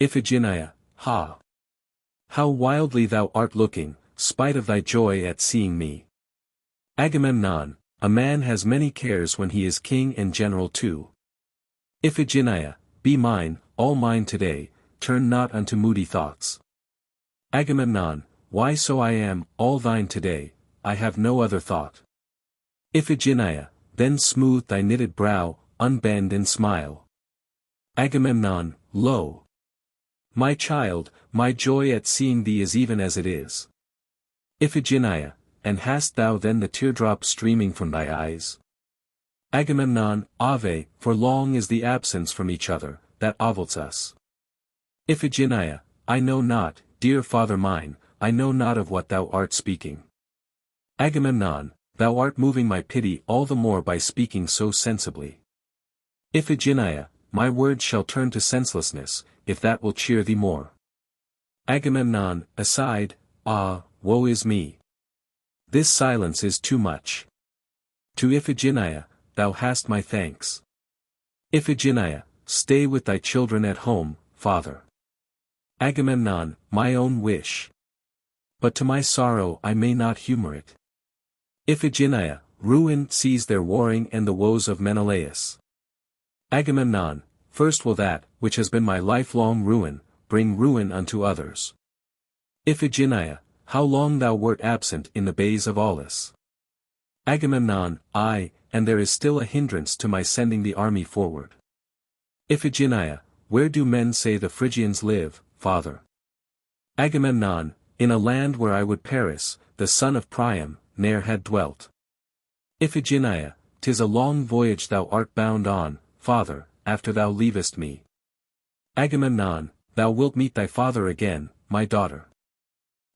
Iphigenia, ha! how wildly thou art looking, spite of thy joy at seeing me. Agamemnon, a man has many cares when he is king and general too. Iphigenia, be mine, all mine today, turn not unto moody thoughts. Agamemnon, why so I am, all thine today, I have no other thought. Iphigenia, then smooth thy knitted brow, unbend and smile. Agamemnon, lo! My child, my joy at seeing thee is even as it is. Iphigenia, and hast thou then the teardrop streaming from thy eyes? Agamemnon, Ave, for long is the absence from each other, that avults us. Iphigenia, I know not, dear father mine, I know not of what thou art speaking. Agamemnon, thou art moving my pity all the more by speaking so sensibly. Iphigenia, my words shall turn to senselessness, if that will cheer thee more. Agamemnon, aside, ah, woe is me! This silence is too much. To Iphigenia, thou hast my thanks. Iphigenia, stay with thy children at home, father. Agamemnon, my own wish. But to my sorrow I may not humor it. Iphigenia, ruin sees their warring and the woes of Menelaos. Agamemnon, first will that, which has been my lifelong ruin, bring ruin unto others. Iphigenia, how long thou wert absent in the bays of Aulis. Agamemnon, aye, and there is still a hindrance to my sending the army forward. Iphigenia, where do men say the Phrygians live, father? Agamemnon, in a land where I would Paris, the son of Priam, ne'er had dwelt. Iphigenia, 'tis a long voyage thou art bound on, father, after thou leavest me. Agamemnon, thou wilt meet thy father again, my daughter.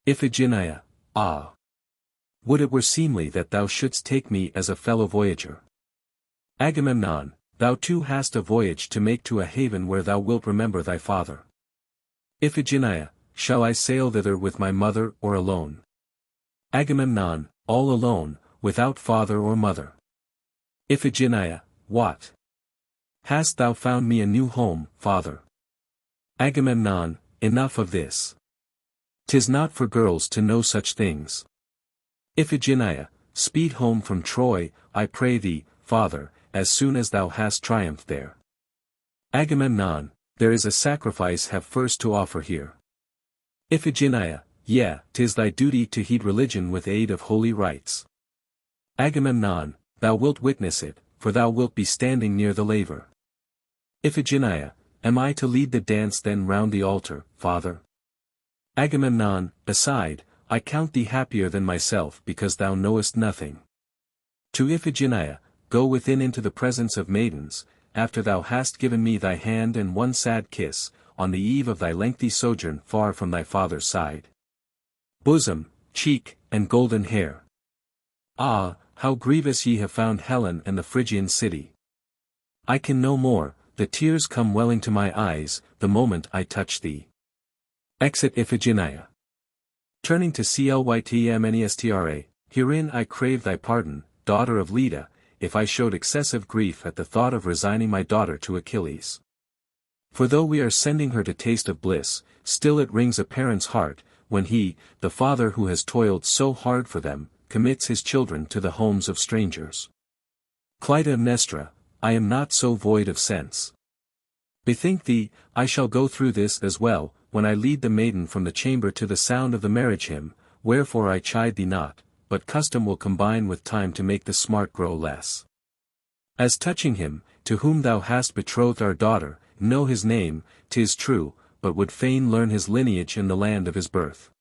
Iphigenia, ah! Would it were seemly that thou shouldst take me as a fellow voyager. Agamemnon, thou too hast a voyage to make to a haven where thou wilt remember thy father. Iphigenia, shall I sail thither with my mother or alone? Agamemnon, all alone, without father or mother. Iphigenia, what? Hast thou found me a new home, father? Agamemnon, enough of this. 'Tis not for girls to know such things. Iphigenia, speed home from Troy, I pray thee, father, as soon as thou hast triumphed there. Agamemnon, there is a sacrifice have first to offer here. Iphigenia, yea, 'tis thy duty to heed religion with aid of holy rites. Agamemnon, thou wilt witness it, for thou wilt be standing near the laver. Iphigenia, am I to lead the dance then round the altar, father? Agamemnon, aside, I count thee happier than myself because thou knowest nothing. To Iphigenia, go within into the presence of maidens, after thou hast given me thy hand and one sad kiss, on the eve of thy lengthy sojourn far from thy father's side. Bosom, cheek, and golden hair. Ah, how grievous ye have found Helen and the Phrygian city. I can no more, the tears come welling to my eyes, the moment I touch thee. Exit Iphigenia. Turning to Clytemnestra, herein I crave thy pardon, daughter of Leda, if I showed excessive grief at the thought of resigning my daughter to Achilles. For though we are sending her to taste of bliss, still it wrings a parent's heart, when he, the father who has toiled so hard for them, commits his children to the homes of strangers. Clytemnestra, I am not so void of sense. Bethink thee, I shall go through this as well, when I lead the maiden from the chamber to the sound of the marriage hymn, wherefore I chide thee not, but custom will combine with time to make the smart grow less. As touching him, to whom thou hast betrothed our daughter, know his name, 'tis true, but would fain learn his lineage in the land of his birth.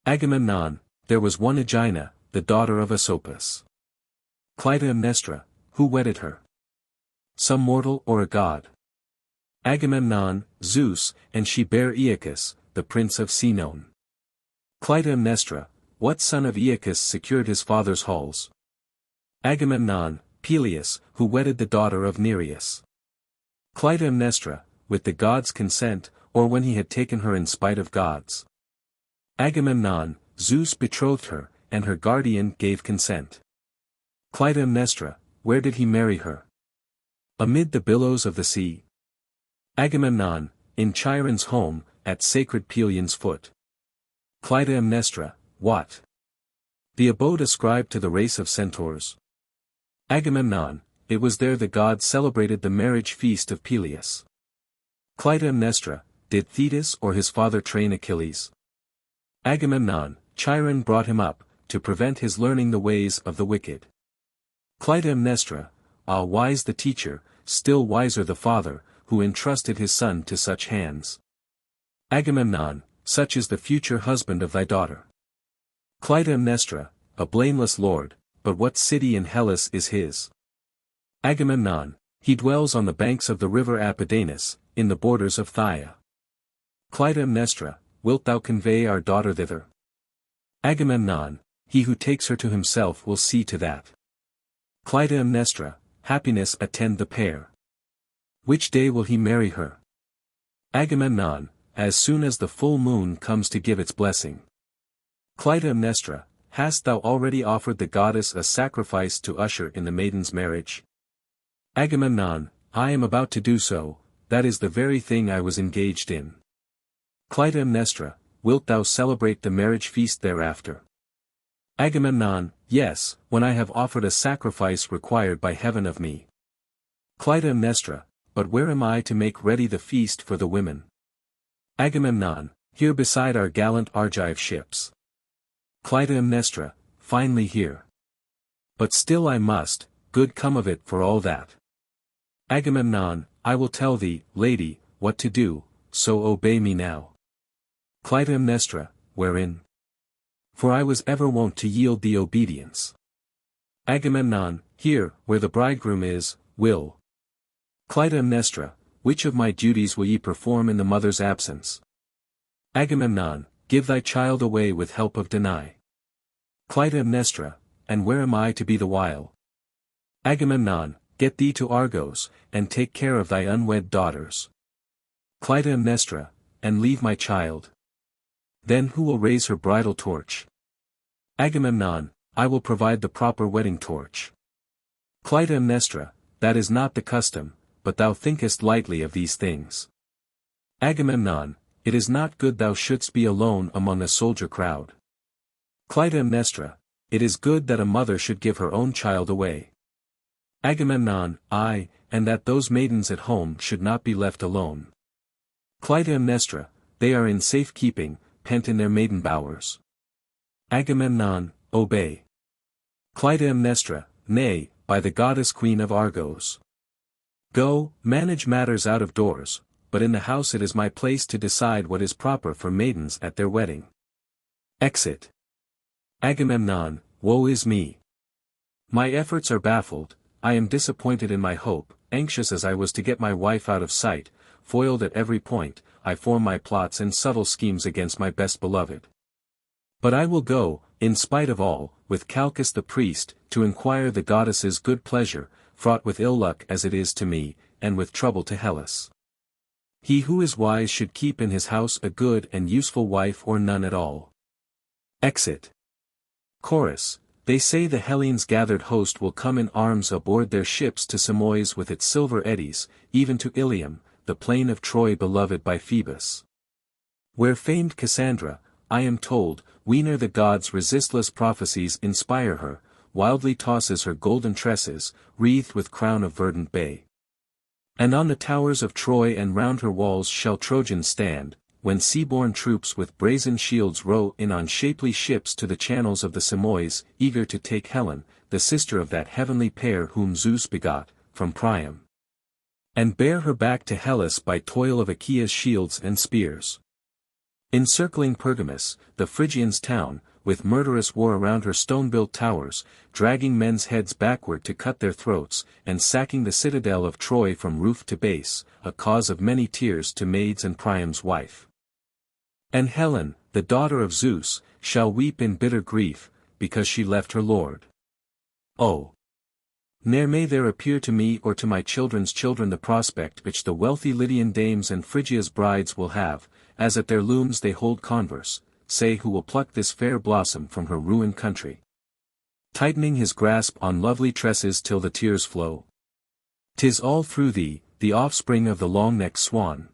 Agamemnon, there was one Aegina, the daughter of Asopus. Clytemnestra, who wedded her? Some mortal or a god? Agamemnon, Zeus, and she bare Aeacus, the prince of Sinon. Clytemnestra, what son of Aeacus secured his father's halls? Agamemnon, Peleus, who wedded the daughter of Nereus. Clytemnestra, with the gods' consent, or when he had taken her in spite of gods. Agamemnon, Zeus betrothed her, and her guardian gave consent. Clytemnestra, where did he marry her? Amid the billows of the sea. Agamemnon, in Chiron's home, at sacred Pelion's foot. Clytemnestra, what? The abode ascribed to the race of centaurs. Agamemnon, it was there the gods celebrated the marriage feast of Peleus. Clytemnestra, did Thetis or his father train Achilles? Agamemnon, Chiron brought him up, to prevent his learning the ways of the wicked. Clytemnestra, ah, wise the teacher, still wiser the father, who entrusted his son to such hands. Agamemnon, such is the future husband of thy daughter. Clytemnestra, a blameless lord, but what city in Hellas is his? Agamemnon, he dwells on the banks of the river Apidanus, in the borders of Phthia. Clytemnestra, wilt thou convey our daughter thither? Agamemnon, he who takes her to himself will see to that. Clytemnestra, happiness attend the pair. Which day will he marry her? Agamemnon, as soon as the full moon comes to give its blessing. Clytemnestra, hast thou already offered the goddess a sacrifice to usher in the maiden's marriage? Agamemnon, I am about to do so, that is the very thing I was engaged in. Clytemnestra, wilt thou celebrate the marriage feast thereafter? Agamemnon, yes, when I have offered a sacrifice required by heaven of me. Clytemnestra, but where am I to make ready the feast for the women? Agamemnon, here beside our gallant Argive ships. Clytemnestra, finely here. But still I must, good come of it for all that. Agamemnon, I will tell thee, lady, what to do, so obey me now. Clytemnestra, wherein? For I was ever wont to yield thee obedience. Agamemnon, here, where the bridegroom is, will. Clytemnestra, which of my duties will ye perform in the mother's absence? Agamemnon, give thy child away with help of Danae. Clytemnestra, and where am I to be the while? Agamemnon, get thee to Argos, and take care of thy unwed daughters. Clytemnestra, and leave my child. Then who will raise her bridal torch? Agamemnon, I will provide the proper wedding torch. Clytemnestra, that is not the custom, but thou thinkest lightly of these things. Agamemnon, it is not good thou shouldst be alone among a soldier crowd. Clytemnestra, it is good that a mother should give her own child away. Agamemnon, aye, and that those maidens at home should not be left alone. Clytemnestra, they are in safe keeping, pent in their maiden bowers. Agamemnon, obey. Clytemnestra, nay, by the goddess queen of Argos. Go, manage matters out of doors, but in the house it is my place to decide what is proper for maidens at their wedding. Exit. Agamemnon, woe is me. My efforts are baffled, I am disappointed in my hope, anxious as I was to get my wife out of sight, foiled at every point, I form my plots and subtle schemes against my best beloved. But I will go, in spite of all, with Chalkis the priest, to inquire the goddess's good pleasure, fraught with ill luck as it is to me, and with trouble to Hellas. He who is wise should keep in his house a good and useful wife or none at all. Exit. Chorus. They say the Hellenes' gathered host will come in arms aboard their ships to Simois with its silver eddies, even to Ilium, the plain of Troy beloved by Phoebus. Where famed Cassandra, I am told, whene'er the gods' resistless prophecies inspire her, wildly tosses her golden tresses, wreathed with crown of verdant bay. And on the towers of Troy and round her walls shall Trojans stand, when sea-borne troops with brazen shields row in on shapely ships to the channels of the Simois, eager to take Helen, the sister of that heavenly pair whom Zeus begot, from Priam. And bear her back to Hellas by toil of Achaea's shields and spears. Encircling Pergamus, the Phrygians' town, with murderous war around her stone-built towers, dragging men's heads backward to cut their throats, and sacking the citadel of Troy from roof to base, a cause of many tears to maids and Priam's wife. And Helen, the daughter of Zeus, shall weep in bitter grief, because she left her lord. Oh! Ne'er may there appear to me or to my children's children the prospect which the wealthy Lydian dames and Phrygia's brides will have, as at their looms they hold converse, say who will pluck this fair blossom from her ruined country. Tightening his grasp on lovely tresses till the tears flow. 'Tis all through thee, the offspring of the long-necked swan.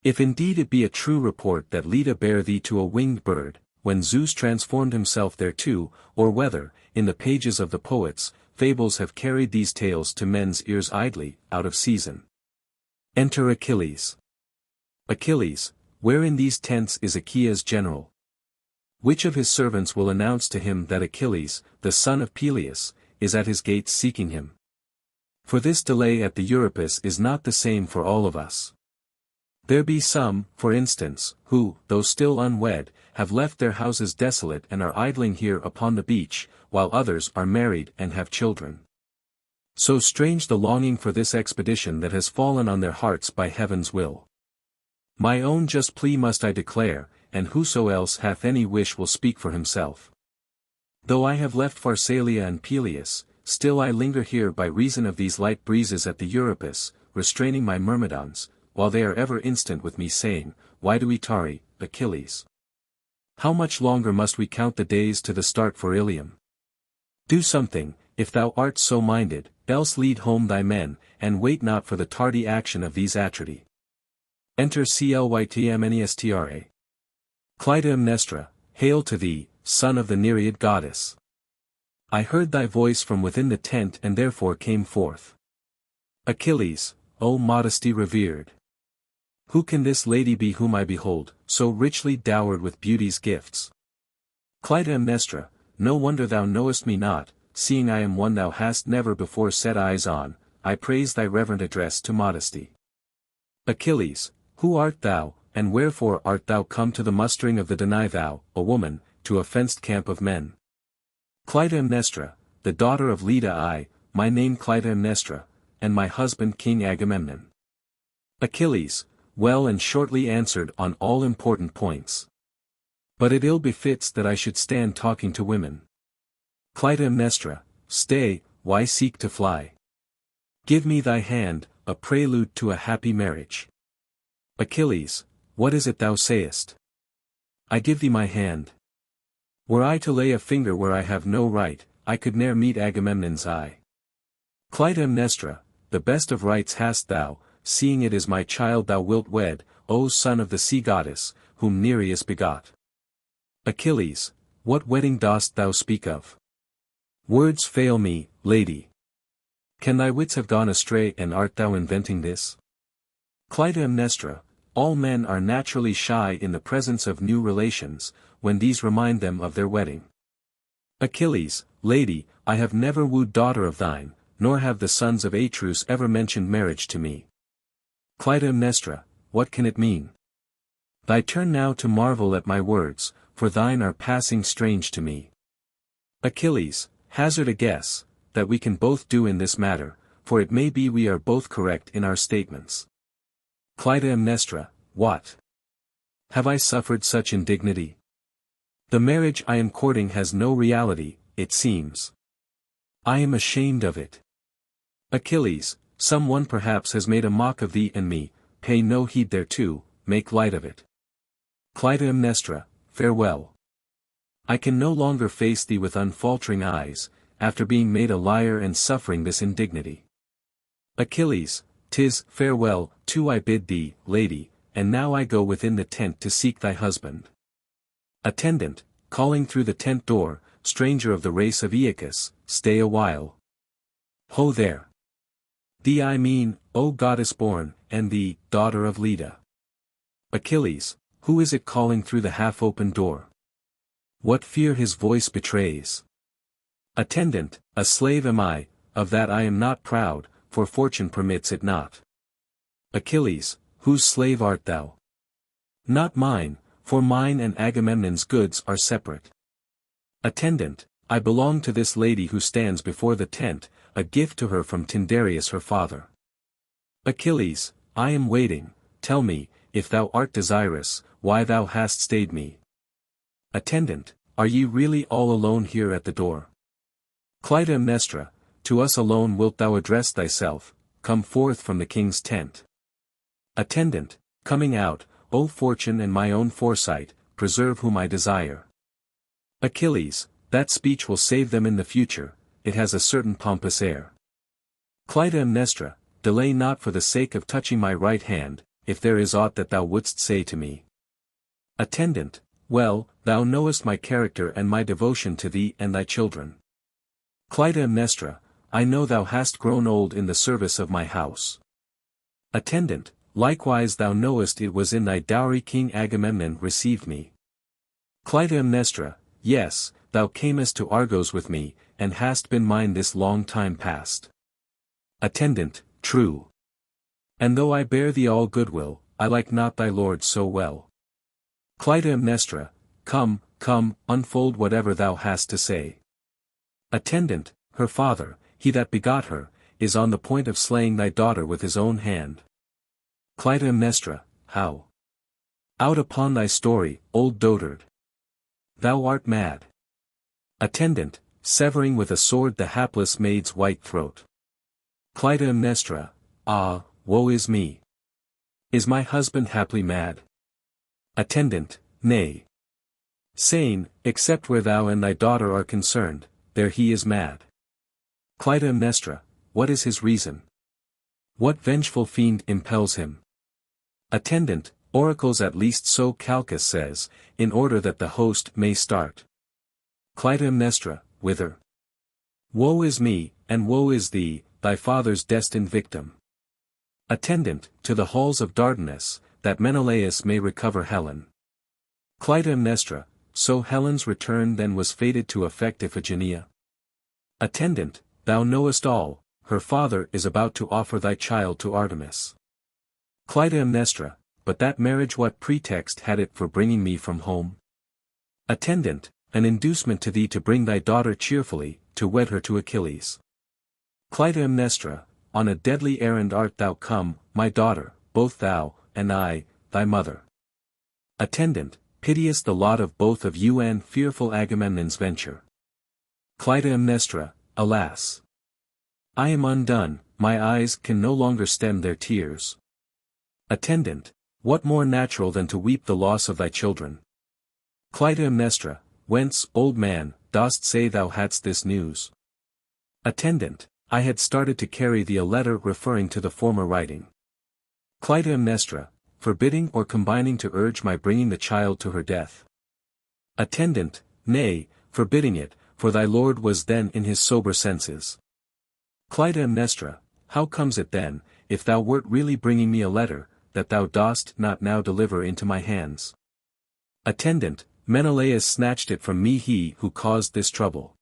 If indeed it be a true report that Leda bare thee to a winged bird, when Zeus transformed himself thereto, or whether, in the pages of the poets, fables have carried these tales to men's ears idly, out of season. Enter Achilles. Achilles, where in these tents is Achaea's general? Which of his servants will announce to him that Achilles, the son of Peleus, is at his gates seeking him? For this delay at the Euripides is not the same for all of us. There be some, for instance, who, though still unwed, have left their houses desolate and are idling here upon the beach, while others are married and have children. So strange the longing for this expedition that has fallen on their hearts by heaven's will. My own just plea must I declare, and whoso else hath any wish will speak for himself. Though I have left Pharsalia and Peleus, still I linger here by reason of these light breezes at the Euripides, restraining my myrmidons, while they are ever instant with me saying, Why do we tarry, Achilles? How much longer must we count the days to the start for Ilium? Do something, if thou art so minded, else lead home thy men, and wait not for the tardy action of these Atridae. Enter Clytemnestra. Clytemnestra, hail to thee, son of the Nereid goddess. I heard thy voice from within the tent and therefore came forth. Achilles, O modesty revered! Who can this lady be whom I behold, so richly dowered with beauty's gifts? Clytemnestra, no wonder thou knowest me not, seeing I am one thou hast never before set eyes on. I praise thy reverent address to modesty. Achilles, who art thou, and wherefore art thou come to the mustering of the Danai thou, a woman, to a fenced camp of men? Clytemnestra, the daughter of Leda my name Clytemnestra, and my husband King Agamemnon. Achilles, well and shortly answered on all important points. But it ill befits that I should stand talking to women. Clytemnestra, stay, why seek to fly? Give me thy hand, a prelude to a happy marriage. Achilles, what is it thou sayest? I give thee my hand. Were I to lay a finger where I have no right, I could ne'er meet Agamemnon's eye. Clytemnestra, the best of rights hast thou, seeing it is my child thou wilt wed, O son of the sea goddess, whom Nereus begot. Achilles, what wedding dost thou speak of? Words fail me, lady. Can thy wits have gone astray and art thou inventing this? Clytemnestra, all men are naturally shy in the presence of new relations, when these remind them of their wedding. Achilles, lady, I have never wooed daughter of thine, nor have the sons of Atreus ever mentioned marriage to me. Clytemnestra, what can it mean? Thy turn now to marvel at my words, for thine are passing strange to me. Achilles, hazard a guess, that we can both do in this matter, for it may be we are both correct in our statements. Clytemnestra, what? Have I suffered such indignity? The marriage I am courting has no reality, it seems. I am ashamed of it. Achilles, some one perhaps has made a mock of thee and me, pay no heed thereto, make light of it. Clytemnestra, farewell. I can no longer face thee with unfaltering eyes, after being made a liar and suffering this indignity. Achilles, 'tis farewell, too I bid thee, lady, and now I go within the tent to seek thy husband. Attendant, calling through the tent door, stranger of the race of Aeacus, stay a while. Ho there! Thee I mean, O goddess born, and thee, daughter of Leda. Achilles, who is it calling through the half-open door? What fear his voice betrays? Attendant, a slave am I, of that I am not proud, for fortune permits it not. Achilles, whose slave art thou? Not mine, for mine and Agamemnon's goods are separate. Attendant, I belong to this lady who stands before the tent, a gift to her from Tyndareus her father. Achilles, I am waiting, tell me, if thou art desirous, why thou hast stayed me. Attendant, are ye really all alone here at the door? Clytemnestra, to us alone wilt thou address thyself, come forth from the king's tent. Attendant, coming out, O fortune and my own foresight, preserve whom I desire. Achilles, that speech will save them in the future, it has a certain pompous air. Clytemnestra, delay not for the sake of touching my right hand, if there is aught that thou wouldst say to me. Attendant, well, thou knowest my character and my devotion to thee and thy children. Clytemnestra, I know thou hast grown old in the service of my house. Attendant, likewise thou knowest it was in thy dowry King Agamemnon received me. Clytemnestra, yes, thou camest to Argos with me, and hast been mine this long time past. Attendant, true. And though I bear thee all goodwill, I like not thy lord so well. Clytemnestra, come, unfold whatever thou hast to say. Attendant, her father, he that begot her, is on the point of slaying thy daughter with his own hand. Clytemnestra, how? Out upon thy story, old dotard. Thou art mad. Attendant, severing with a sword the hapless maid's white throat. Clytemnestra, ah, woe is me. Is my husband haply mad? Attendant, nay. Sane, except where thou and thy daughter are concerned, there he is mad. Clytemnestra, what is his reason? What vengeful fiend impels him? Attendant, oracles at least so Chalkis says, in order that the host may start. Clytemnestra, whither? Woe is me, and woe is thee, thy father's destined victim. Attendant, to the halls of Dardanus, that Menelaos may recover Helen. Clytemnestra, so Helen's return then was fated to affect Iphigenia. Attendant, thou knowest all, her father is about to offer thy child to Artemis. Clytemnestra, but that marriage what pretext had it for bringing me from home? Attendant, an inducement to thee to bring thy daughter cheerfully, to wed her to Achilles. Clytemnestra, on a deadly errand art thou come, my daughter, both thou, and I, thy mother. Attendant, piteous the lot of both of you and fearful Agamemnon's venture. Clytemnestra, alas! I am undone, my eyes can no longer stem their tears. Attendant, what more natural than to weep the loss of thy children? Clytemnestra, whence, old man, dost say thou hadst this news? Attendant, I had started to carry thee a letter referring to the former writing. Clytemnestra, forbidding or combining to urge my bringing the child to her death. Attendant, nay, forbidding it, for thy lord was then in his sober senses. Clytemnestra, how comes it then, if thou wert really bringing me a letter, that thou dost not now deliver into my hands? Attendant, Menelaos snatched it from me, he who caused this trouble.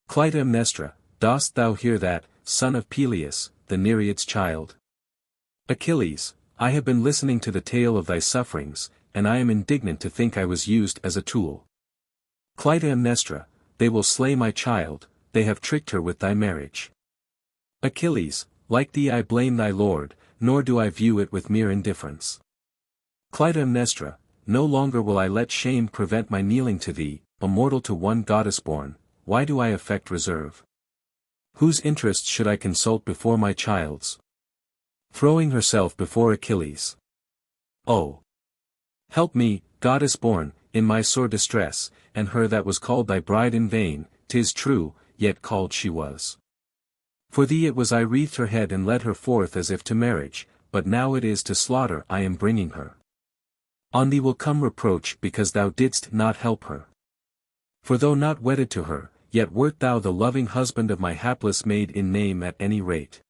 Clytemnestra, dost thou hear that, son of Peleus, the Nereid's child? Achilles, I have been listening to the tale of thy sufferings, and I am indignant to think I was used as a tool. Clytemnestra, they will slay my child, they have tricked her with thy marriage. Achilles, like thee I blame thy lord, nor do I view it with mere indifference. Clytemnestra, no longer will I let shame prevent my kneeling to thee, immortal to one goddess born, why do I affect reserve? Whose interests should I consult before my child's? Throwing herself before Achilles. Oh! Help me, goddess born, in my sore distress, and her that was called thy bride in vain, 'tis true, yet called she was. For thee it was I wreathed her head and led her forth as if to marriage, but now it is to slaughter I am bringing her. On thee will come reproach because thou didst not help her. For though not wedded to her, yet wert thou the loving husband of my hapless maid in name at any rate.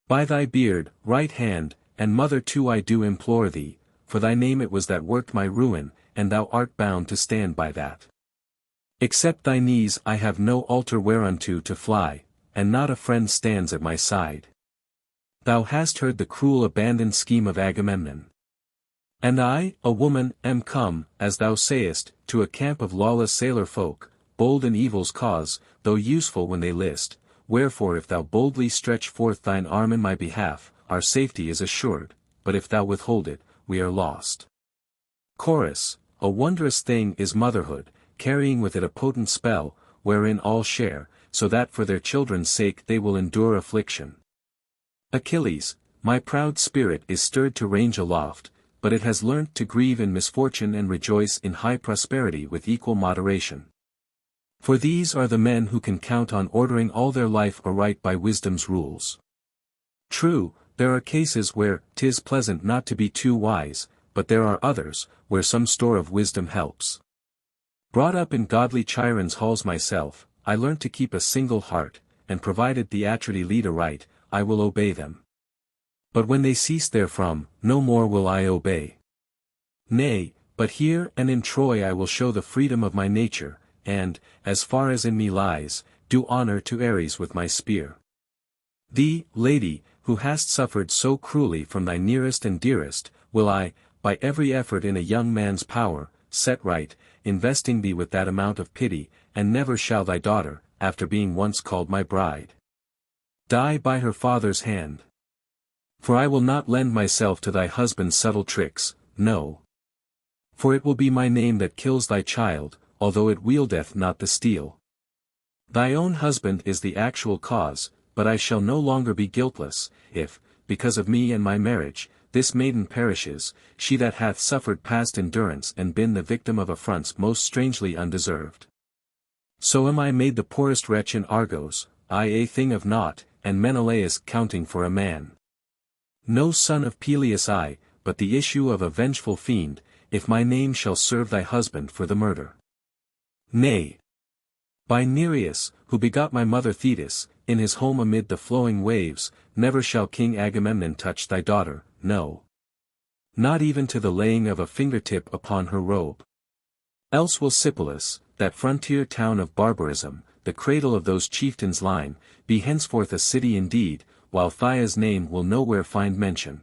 By thy beard, right hand, and mother too I do implore thee, for thy name it was that worked my ruin, and thou art bound to stand by that. Except thy knees I have no altar whereunto to fly, and not a friend stands at my side. Thou hast heard the cruel abandoned scheme of Agamemnon. And I, a woman, am come, as thou sayest, to a camp of lawless sailor folk, bold in evil's cause, though useful when they list, wherefore if thou boldly stretch forth thine arm in my behalf, our safety is assured, but if thou withhold it, we are lost. Chorus, a wondrous thing is motherhood, carrying with it a potent spell, wherein all share, so that for their children's sake they will endure affliction. Achilles, my proud spirit is stirred to range aloft, but it has learnt to grieve in misfortune and rejoice in high prosperity with equal moderation. For these are the men who can count on ordering all their life aright by wisdom's rules. True, There are cases where 'tis pleasant not to be too wise, but there are others, where some store of wisdom helps. Brought up in godly Chiron's halls myself, I learnt to keep a single heart, and provided the Atridae lead aright, I will obey them. But when they cease therefrom, no more will I obey. Nay, but here and in Troy I will show the freedom of my nature, and, as far as in me lies, do honor to Ares with my spear. Thee, lady, who hast suffered so cruelly from thy nearest and dearest, will I, by every effort in a young man's power, set right, investing thee with that amount of pity, and never shall thy daughter, after being once called my bride, die by her father's hand. For I will not lend myself to thy husband's subtle tricks, no. For it will be my name that kills thy child, although it wieldeth not the steel. Thy own husband is the actual cause, but I shall no longer be guiltless, if, because of me and my marriage, this maiden perishes, she that hath suffered past endurance and been the victim of affronts most strangely undeserved. So am I made the poorest wretch in Argos, I a thing of naught, and Menelaus counting for a man. No son of Peleus I, but the issue of a vengeful fiend, if my name shall serve thy husband for the murder. Nay. By Nereus, who begot my mother Thetis, in his home amid the flowing waves, never shall King Agamemnon touch thy daughter, no. Not even to the laying of a fingertip upon her robe. Else will Sipylus, that frontier town of barbarism, the cradle of those chieftains' line, be henceforth a city indeed, while Thyia's name will nowhere find mention.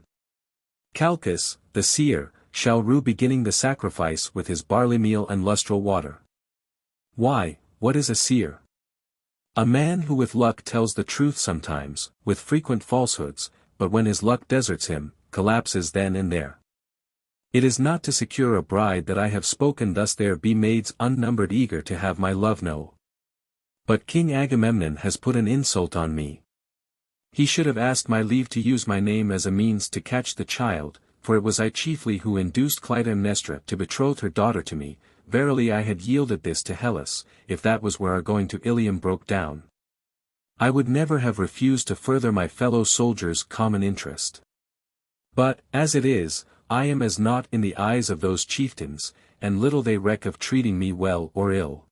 Chalkis, the seer, shall rue beginning the sacrifice with his barley meal and lustral water. Why, what is a seer? A man who with luck tells the truth sometimes, with frequent falsehoods, but when his luck deserts him, collapses then and there. It is not to secure a bride that I have spoken thus, there be maids unnumbered eager to have my love, no. But King Agamemnon has put an insult on me. He should have asked my leave to use my name as a means to catch the child, for it was I chiefly who induced Clytemnestra to betroth her daughter to me. Verily I had yielded this to Hellas, if that was where our going to Ilium broke down. I would never have refused to further my fellow soldiers' common interest. But, as it is, I am as naught in the eyes of those chieftains, and little they reck of treating me well or ill.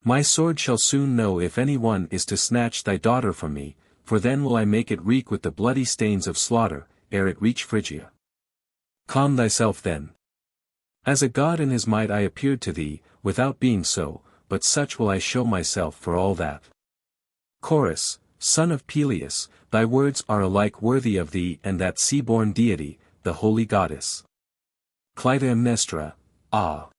My sword shall soon know if any one is to snatch thy daughter from me, for then will I make it reek with the bloody stains of slaughter, ere it reach Phrygia. Calm thyself then. As a god in his might I appeared to thee, without being so, but such will I show myself for all that. Chorus, son of Peleus, thy words are alike worthy of thee and that sea-born deity, the holy goddess. Clytemnestra, ah!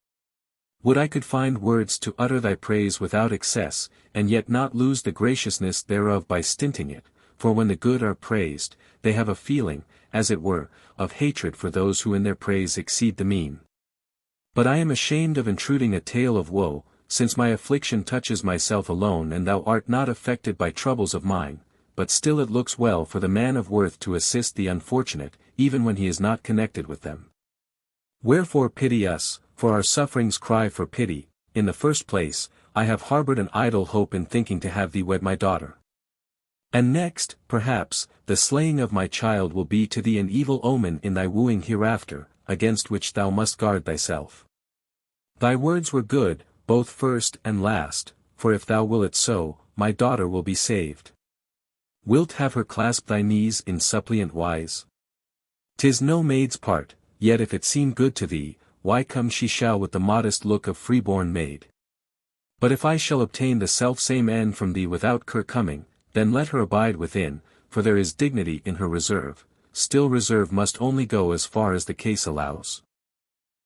Would I could find words to utter thy praise without excess, and yet not lose the graciousness thereof by stinting it, for when the good are praised, they have a feeling, as it were, of hatred for those who in their praise exceed the mean. But I am ashamed of intruding a tale of woe, since my affliction touches myself alone and thou art not affected by troubles of mine, but still it looks well for the man of worth to assist the unfortunate, even when he is not connected with them. Wherefore pity us, for our sufferings cry for pity. In the first place, I have harbored an idle hope in thinking to have thee wed my daughter. And next, perhaps, the slaying of my child will be to thee an evil omen in thy wooing hereafter, against which thou must guard thyself. Thy words were good, both first and last, for if thou will it so, my daughter will be saved. Wilt have her clasp thy knees in suppliant wise? 'Tis no maid's part, yet if it seem good to thee, why come she shall with the modest look of freeborn maid. But if I shall obtain the self-same end from thee without her coming, then let her abide within, for there is dignity in her reserve, still reserve must only go as far as the case allows.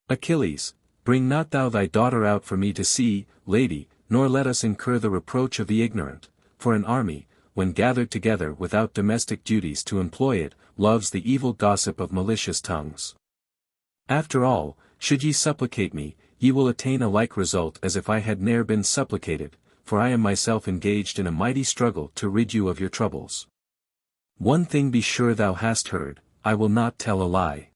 Achilles, bring not thou thy daughter out for me to see, lady, nor let us incur the reproach of the ignorant, for an army, when gathered together without domestic duties to employ it, loves the evil gossip of malicious tongues. After all, should ye supplicate me, ye will attain a like result as if I had ne'er been supplicated, for I am myself engaged in a mighty struggle to rid you of your troubles. One thing be sure thou hast heard, I will not tell a lie.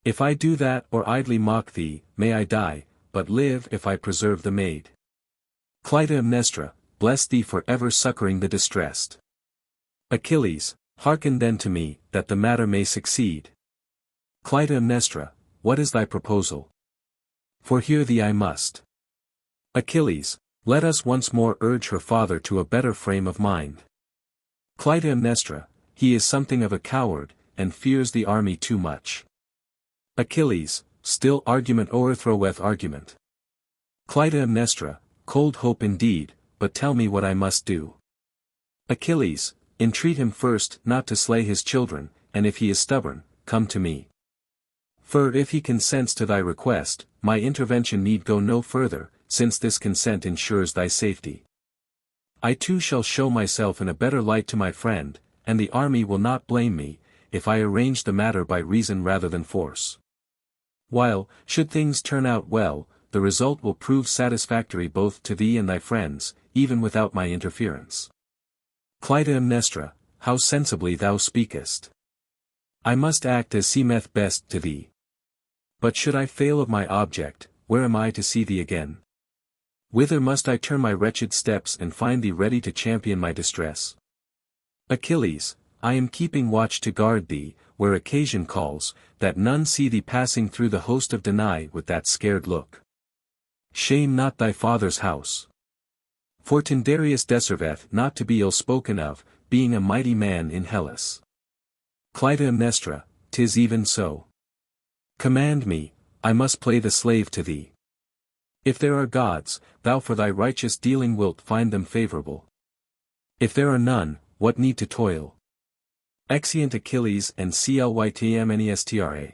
If I do that or idly mock thee, may I die, but live if I preserve the maid. Clytemnestra, bless thee for ever succoring the distressed. Achilles, Hearken then to me, that the matter may succeed. Clytemnestra, what is thy proposal? For hear thee I must. Achilles, let us once more urge her father to a better frame of mind. Clytemnestra, he is something of a coward, and fears the army too much. Achilles, still argument o'erthroweth argument. Clytemnestra, cold hope indeed, but tell me what I must do. Achilles, entreat him first not to slay his children, and if he is stubborn, come to me. For if he consents to thy request, my intervention need go no further, since this consent ensures thy safety. I too shall show myself in a better light to my friend, and the army will not blame me, if I arrange the matter by reason rather than force. While, should things turn out well, the result will prove satisfactory both to thee and thy friends, even without my interference. Clytemnestra, how sensibly thou speakest. I must act as seemeth best to thee. But should I fail of my object, where am I to see thee again? Whither must I turn my wretched steps and find thee ready to champion my distress? Achilles, I am keeping watch to guard thee, where occasion calls, that none see thee passing through the host of Danae with that scared look. Shame not thy father's house. For Tyndareus deserveth not to be ill spoken of, being a mighty man in Hellas. Clytemnestra, 'tis even so. Command me, I must play the slave to thee. If there are gods, thou for thy righteous dealing wilt find them favorable. If there are none, what need to toil? Exeunt Achilles and Clytemnestra.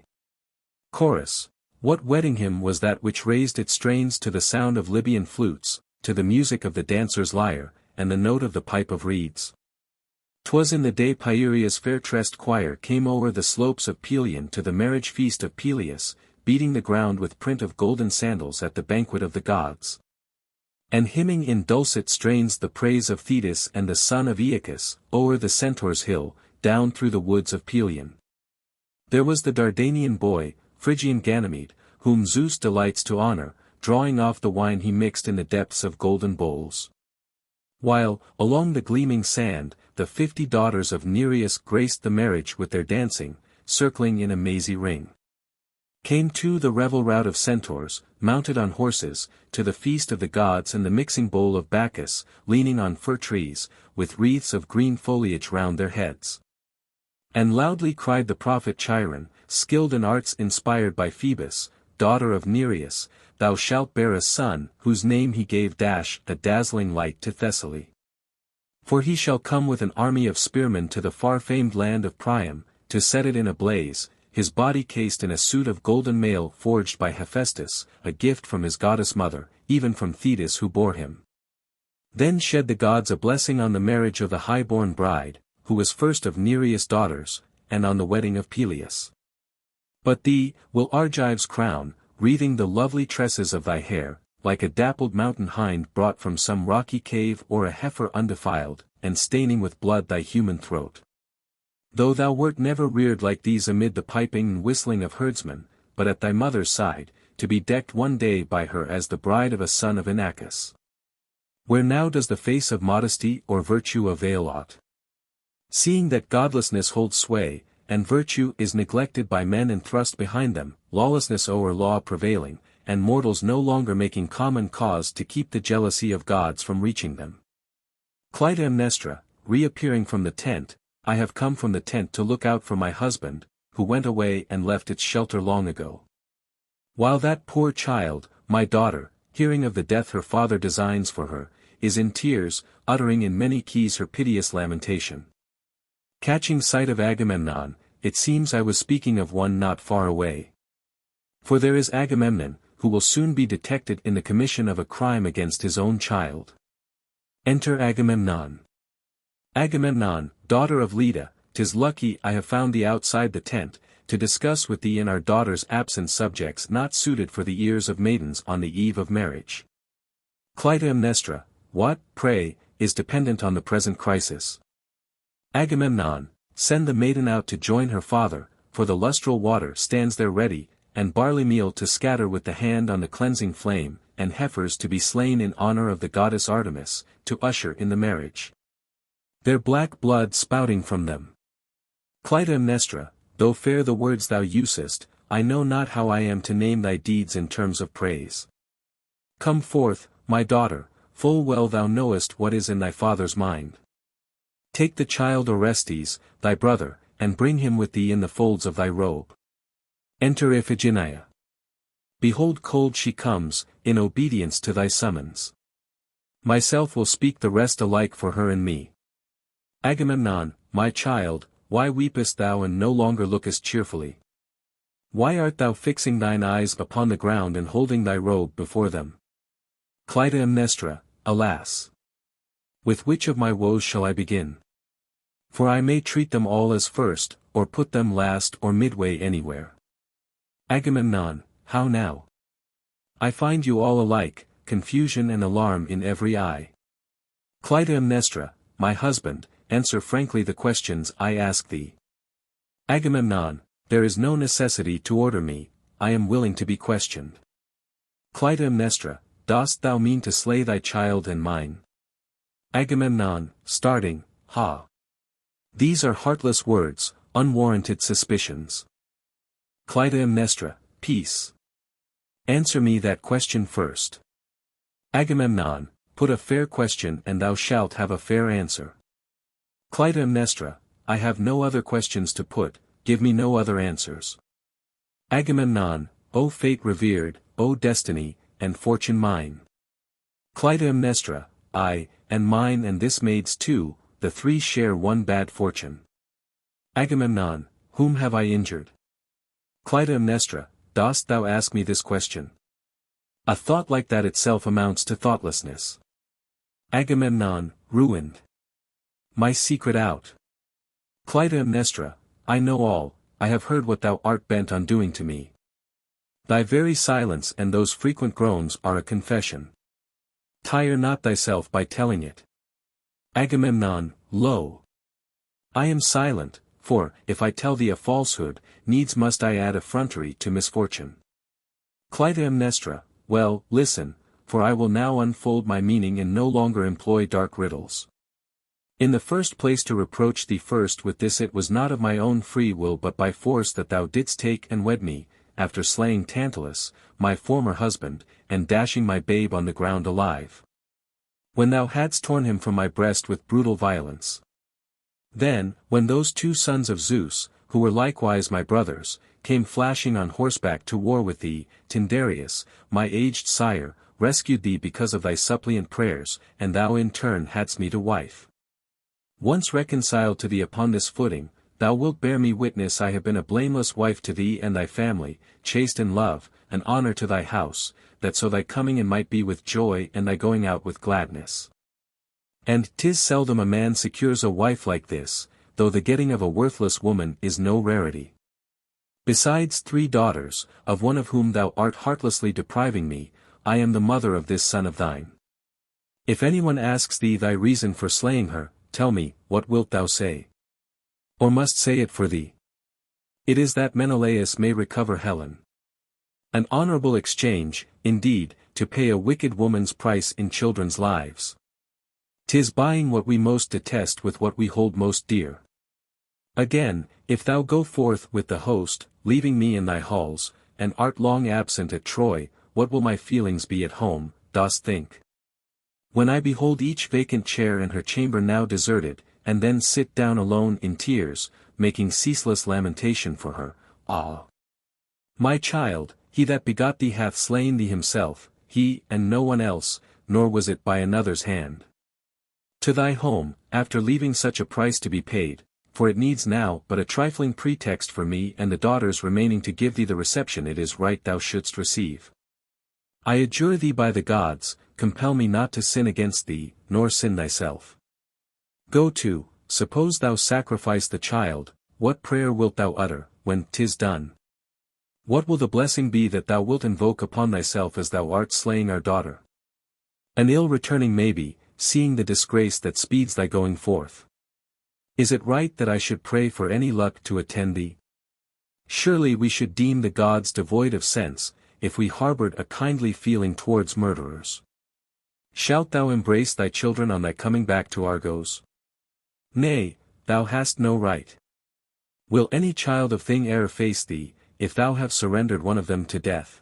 Chorus. What wedding hymn was that which raised its strains to the sound of Libyan flutes, to the music of the dancer's lyre, and the note of the pipe of reeds? 'Twas in the day Pieria's fair-tressed choir came o'er the slopes of Pelion to the marriage feast of Peleus, beating the ground with print of golden sandals at the banquet of the gods. And hymning in dulcet strains the praise of Thetis and the son of Aeacus, o'er the Centaur's hill, down through the woods of Pelion. There was the Dardanian boy, Phrygian Ganymede, whom Zeus delights to honor, drawing off the wine he mixed in the depths of golden bowls. While, along the gleaming sand, the 50 daughters of Nereus graced the marriage with their dancing, circling in a mazy ring. Came too the revel rout of centaurs, mounted on horses, to the feast of the gods and the mixing bowl of Bacchus, leaning on fir trees, with wreaths of green foliage round their heads. And loudly cried the prophet Chiron, skilled in arts inspired by Phoebus, daughter of Nereus, thou shalt bear a son, whose name he gave a dazzling light to Thessaly. For he shall come with an army of spearmen to the far-famed land of Priam, to set it in a blaze, his body cased in a suit of golden mail forged by Hephaestus, a gift from his goddess mother, even from Thetis who bore him. Then shed the gods a blessing on the marriage of the high-born bride, who was first of Nereus' daughters, and on the wedding of Peleus. But thee, will Argives crown, wreathing the lovely tresses of thy hair, like a dappled mountain hind brought from some rocky cave or a heifer undefiled, and staining with blood thy human throat. Though thou wert never reared like these amid the piping and whistling of herdsmen, but at thy mother's side, to be decked one day by her as the bride of a son of Inachus. Where now does the face of modesty or virtue avail aught? Seeing that godlessness holds sway, and virtue is neglected by men and thrust behind them, lawlessness o'er law prevailing, and mortals no longer making common cause to keep the jealousy of gods from reaching them. Clytemnestra, reappearing from the tent, I have come from the tent to look out for my husband, who went away and left its shelter long ago. While that poor child, my daughter, hearing of the death her father designs for her, is in tears, uttering in many keys her piteous lamentation. Catching sight of Agamemnon, it seems I was speaking of one not far away. For there is Agamemnon, who will soon be detected in the commission of a crime against his own child. Enter Agamemnon. Agamemnon, daughter of Leda, 'tis lucky I have found thee outside the tent, to discuss with thee in our daughter's absence subjects not suited for the ears of maidens on the eve of marriage. Clytemnestra, what, pray, is dependent on the present crisis? Agamemnon, send the maiden out to join her father, for the lustral water stands there ready, and barley meal to scatter with the hand on the cleansing flame, and heifers to be slain in honor of the goddess Artemis, to usher in the marriage. Their black blood spouting from them. Clytemnestra, though fair the words thou usest, I know not how I am to name thy deeds in terms of praise. Come forth, my daughter, full well thou knowest what is in thy father's mind. Take the child Orestes, thy brother, and bring him with thee in the folds of thy robe. Enter Iphigenia. Behold cold she comes, in obedience to thy summons. Myself will speak the rest alike for her and me. Agamemnon, my child, why weepest thou and no longer lookest cheerfully? Why art thou fixing thine eyes upon the ground and holding thy robe before them? Clytemnestra, alas! With which of my woes shall I begin? For I may treat them all as first, or put them last or midway anywhere. Agamemnon, how now? I find you all alike, confusion and alarm in every eye. Clytemnestra, my husband, answer frankly the questions I ask thee. Agamemnon, there is no necessity to order me, I am willing to be questioned. Clytemnestra, dost thou mean to slay thy child and mine? Agamemnon, starting, ha! These are heartless words, unwarranted suspicions. Clytemnestra, peace. Answer me that question first. Agamemnon, put a fair question and thou shalt have a fair answer. Clytemnestra, I have no other questions to put, give me no other answers. Agamemnon, O fate revered, O destiny, and fortune mine. Clytemnestra, I, and mine and this maid's too, the three share one bad fortune. Agamemnon, whom have I injured? Clytemnestra, dost thou ask me this question? A thought like that itself amounts to thoughtlessness. Agamemnon, ruined. My secret out. Clytemnestra, I know all, I have heard what thou art bent on doing to me. Thy very silence and those frequent groans are a confession. Tire not thyself by telling it. Agamemnon, lo! I am silent, for, if I tell thee a falsehood, needs must I add effrontery to misfortune. Clytemnestra, well, listen, for I will now unfold my meaning and no longer employ dark riddles. In the first place to reproach thee first with this it was not of my own free will but by force that thou didst take and wed me, after slaying Tantalus, my former husband, and dashing my babe on the ground alive. When thou hadst torn him from my breast with brutal violence. Then, when those two sons of Zeus, who were likewise my brothers, came flashing on horseback to war with thee, Tyndareus, my aged sire, rescued thee because of thy suppliant prayers, and thou in turn hadst me to wife. Once reconciled to thee upon this footing, thou wilt bear me witness I have been a blameless wife to thee and thy family, chaste in love, an honor to thy house, that so thy coming in might be with joy and thy going out with gladness. And 'tis seldom a man secures a wife like this, though the getting of a worthless woman is no rarity. Besides 3 daughters, of one of whom thou art heartlessly depriving me, I am the mother of this son of thine. If anyone asks thee thy reason for slaying her, tell me, what wilt thou say? Or must say it for thee? It is that Menelaos may recover Helen. An honorable exchange, indeed, to pay a wicked woman's price in children's lives. 'Tis buying what we most detest with what we hold most dear. Again, if thou go forth with the host, leaving me in thy halls, and art long absent at Troy, what will my feelings be at home, dost think? When I behold each vacant chair in her chamber now deserted, and then sit down alone in tears, making ceaseless lamentation for her, ah! My child, he that begot thee hath slain thee himself, he and no one else, nor was it by another's hand. To thy home, after leaving such a price to be paid, for it needs now but a trifling pretext for me and the daughters remaining to give thee the reception it is right thou shouldst receive. I adjure thee by the gods, compel me not to sin against thee, nor sin thyself. Go to, suppose thou sacrifice the child, what prayer wilt thou utter, when 'tis done? What will the blessing be that thou wilt invoke upon thyself as thou art slaying our daughter? An ill returning maybe, seeing the disgrace that speeds thy going forth. Is it right that I should pray for any luck to attend thee? Surely we should deem the gods devoid of sense, if we harbored a kindly feeling towards murderers. Shalt thou embrace thy children on thy coming back to Argos? Nay, thou hast no right. Will any child of thing e'er face thee, if thou have surrendered one of them to death?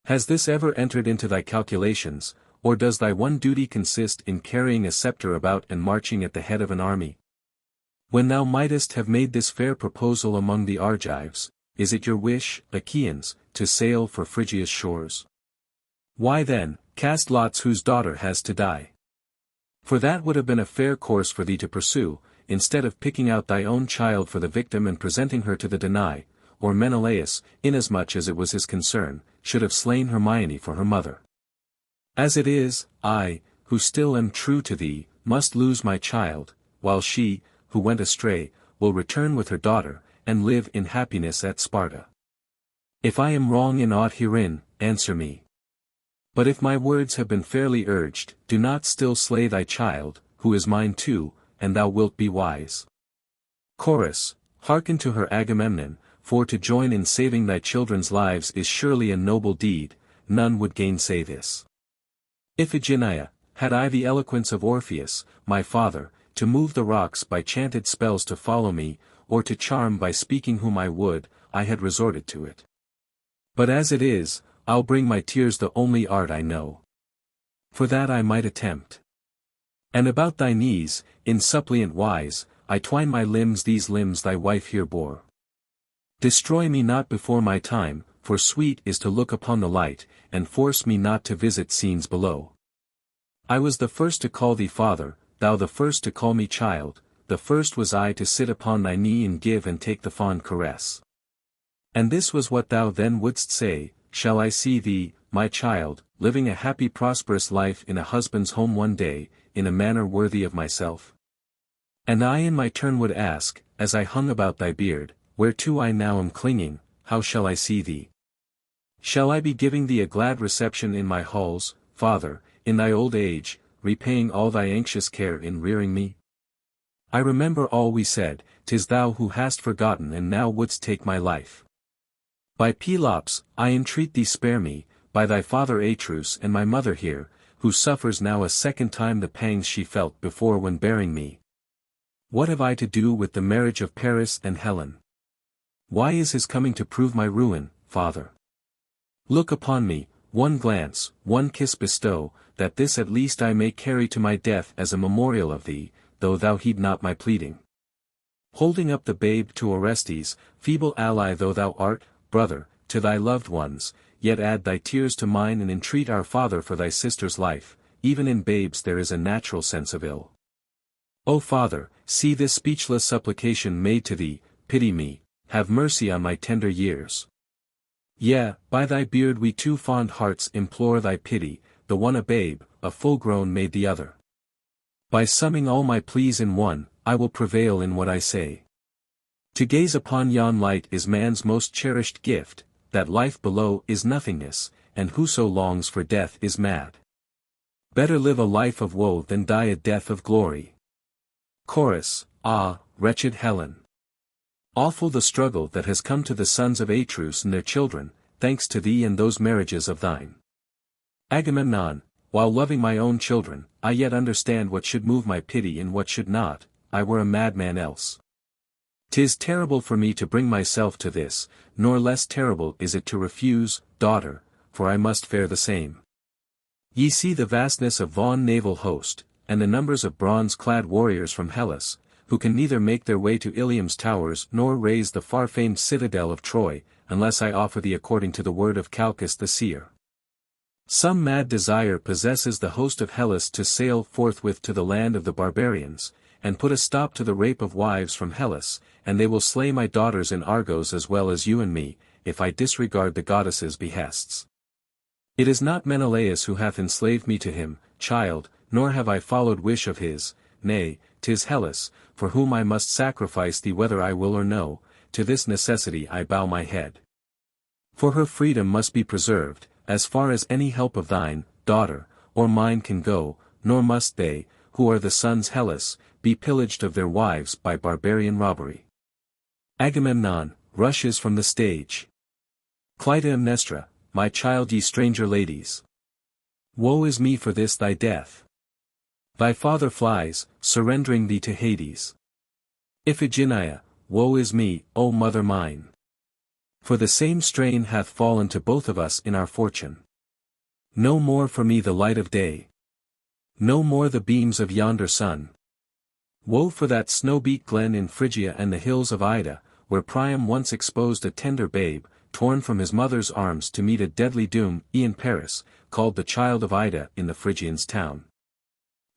Has this ever entered into thy calculations, or does thy one duty consist in carrying a scepter about and marching at the head of an army? When thou mightest have made this fair proposal among the Argives, is it your wish, Achaeans, to sail for Phrygia's shores? Why then, cast lots whose daughter has to die. For that would have been a fair course for thee to pursue, instead of picking out thy own child for the victim and presenting her to the Danai, or Menelaos, inasmuch as it was his concern, should have slain Hermione for her mother. As it is, I, who still am true to thee, must lose my child, while she, who went astray, will return with her daughter, and live in happiness at Sparta. If I am wrong in aught herein, answer me. But if my words have been fairly urged, do not still slay thy child, who is mine too, and thou wilt be wise. Chorus, hearken to her Agamemnon, for to join in saving thy children's lives is surely a noble deed, none would gainsay this. Iphigenia, had I the eloquence of Orpheus, my father, to move the rocks by chanted spells to follow me, or to charm by speaking whom I would, I had resorted to it. But as it is, I'll bring my tears the only art I know. For that I might attempt. And about thy knees, in suppliant wise, I twine my limbs, these limbs thy wife here bore. Destroy me not before my time, for sweet is to look upon the light, and force me not to visit scenes below. I was the first to call thee father, thou the first to call me child, the first was I to sit upon thy knee and give and take the fond caress. And this was what thou then wouldst say, shall I see thee, my child, living a happy prosperous life in a husband's home one day, in a manner worthy of myself? And I in my turn would ask, as I hung about thy beard, whereto I now am clinging, how shall I see thee? Shall I be giving thee a glad reception in my halls, father, in thy old age, repaying all thy anxious care in rearing me? I remember all we said, 'tis thou who hast forgotten and now wouldst take my life. By Pelops, I entreat thee spare me, by thy father Atreus and my mother here, who suffers now a second time the pangs she felt before when bearing me. What have I to do with the marriage of Paris and Helen? Why is his coming to prove my ruin, father? Look upon me, one glance, one kiss bestow, that this at least I may carry to my death as a memorial of thee, though thou heed not my pleading. Holding up the babe to Orestes, feeble ally though thou art, brother, to thy loved ones, yet add thy tears to mine and entreat our father for thy sister's life, even in babes there is a natural sense of ill. O father, see this speechless supplication made to thee, pity me, have mercy on my tender years. Yea, by thy beard we two fond hearts implore thy pity, the one a babe, a full-grown made the other. By summing all my pleas in one, I will prevail in what I say. To gaze upon yon light is man's most cherished gift, that life below is nothingness, and whoso longs for death is mad. Better live a life of woe than die a death of glory. Chorus, ah, wretched Helen! Awful the struggle that has come to the sons of Atreus and their children, thanks to thee and those marriages of thine. Agamemnon, while loving my own children, I yet understand what should move my pity and what should not, I were a madman else. 'Tis terrible for me to bring myself to this, nor less terrible is it to refuse, daughter, for I must fare the same. Ye see the vastness of Vaughan naval host, and the numbers of bronze-clad warriors from Hellas, who can neither make their way to Ilium's towers nor raise the far-famed citadel of Troy, unless I offer thee according to the word of Chalkis the seer. Some mad desire possesses the host of Hellas to sail forthwith to the land of the barbarians, and put a stop to the rape of wives from Hellas, and they will slay my daughters in Argos as well as you and me, if I disregard the goddess's behests. It is not Menelaos who hath enslaved me to him, child, nor have I followed wish of his, nay, 'tis Hellas, for whom I must sacrifice thee whether I will or no, to this necessity I bow my head. For her freedom must be preserved, as far as any help of thine, daughter, or mine can go, nor must they, who are the sons Hellas, be pillaged of their wives by barbarian robbery. Agamemnon, rushes from the stage. Clytemnestra, my child, ye stranger ladies. Woe is me for this thy death. Thy father flies, surrendering thee to Hades. Iphigenia, woe is me, O mother mine! For the same strain hath fallen to both of us in our fortune. No more for me the light of day. No more the beams of yonder sun. Woe for that snow-beat glen in Phrygia and the hills of Ida, where Priam once exposed a tender babe, torn from his mother's arms to meet a deadly doom, e'en Paris, called the child of Ida in the Phrygians' town.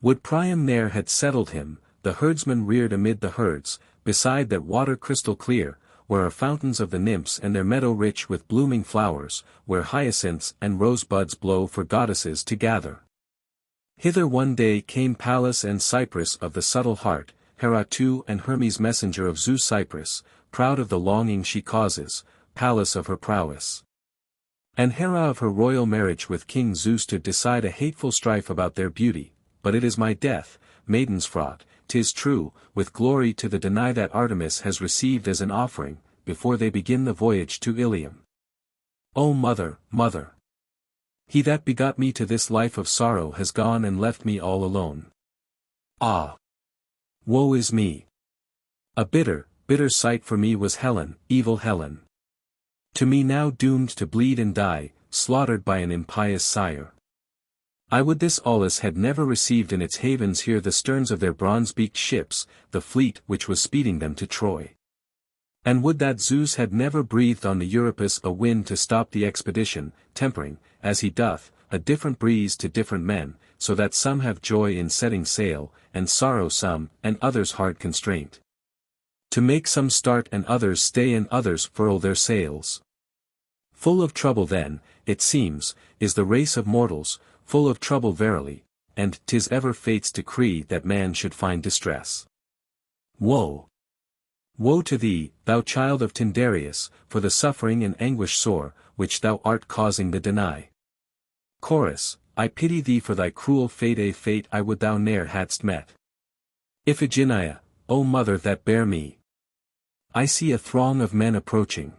Would Priam ne'er had settled him, the herdsman reared amid the herds, beside that water crystal clear, where are fountains of the nymphs and their meadow rich with blooming flowers, where hyacinths and rosebuds blow for goddesses to gather. Hither one day came Pallas and Cypris of the subtle heart, Hera too and Hermes messenger of Zeus Cypris, proud of the longing she causes, Pallas of her prowess. And Hera of her royal marriage with King Zeus to decide a hateful strife about their beauty, but it is my death, maidens fraught, 'tis true, with glory to the deny that Artemis has received as an offering, before they begin the voyage to Ilium. O mother, mother! He that begot me to this life of sorrow has gone and left me all alone. Ah! Woe is me! A bitter, bitter sight for me was Helen, evil Helen. To me now doomed to bleed and die, slaughtered by an impious sire. I would this Aulis had never received in its havens here the sterns of their bronze-beaked ships, the fleet which was speeding them to Troy. And would that Zeus had never breathed on the Euripides a wind to stop the expedition, tempering, as he doth, a different breeze to different men, so that some have joy in setting sail, and sorrow some, and others hard constraint. To make some start and others stay and others furl their sails. Full of trouble then, it seems, is the race of mortals, full of trouble verily, and 'tis ever fate's decree that man should find distress. Woe! Woe to thee, thou child of Tyndareus, for the suffering and anguish sore, which thou art causing the deny. Chorus, I pity thee for thy cruel fate, a fate I would thou ne'er hadst met. Iphigenia, O mother that bare me! I see a throng of men approaching.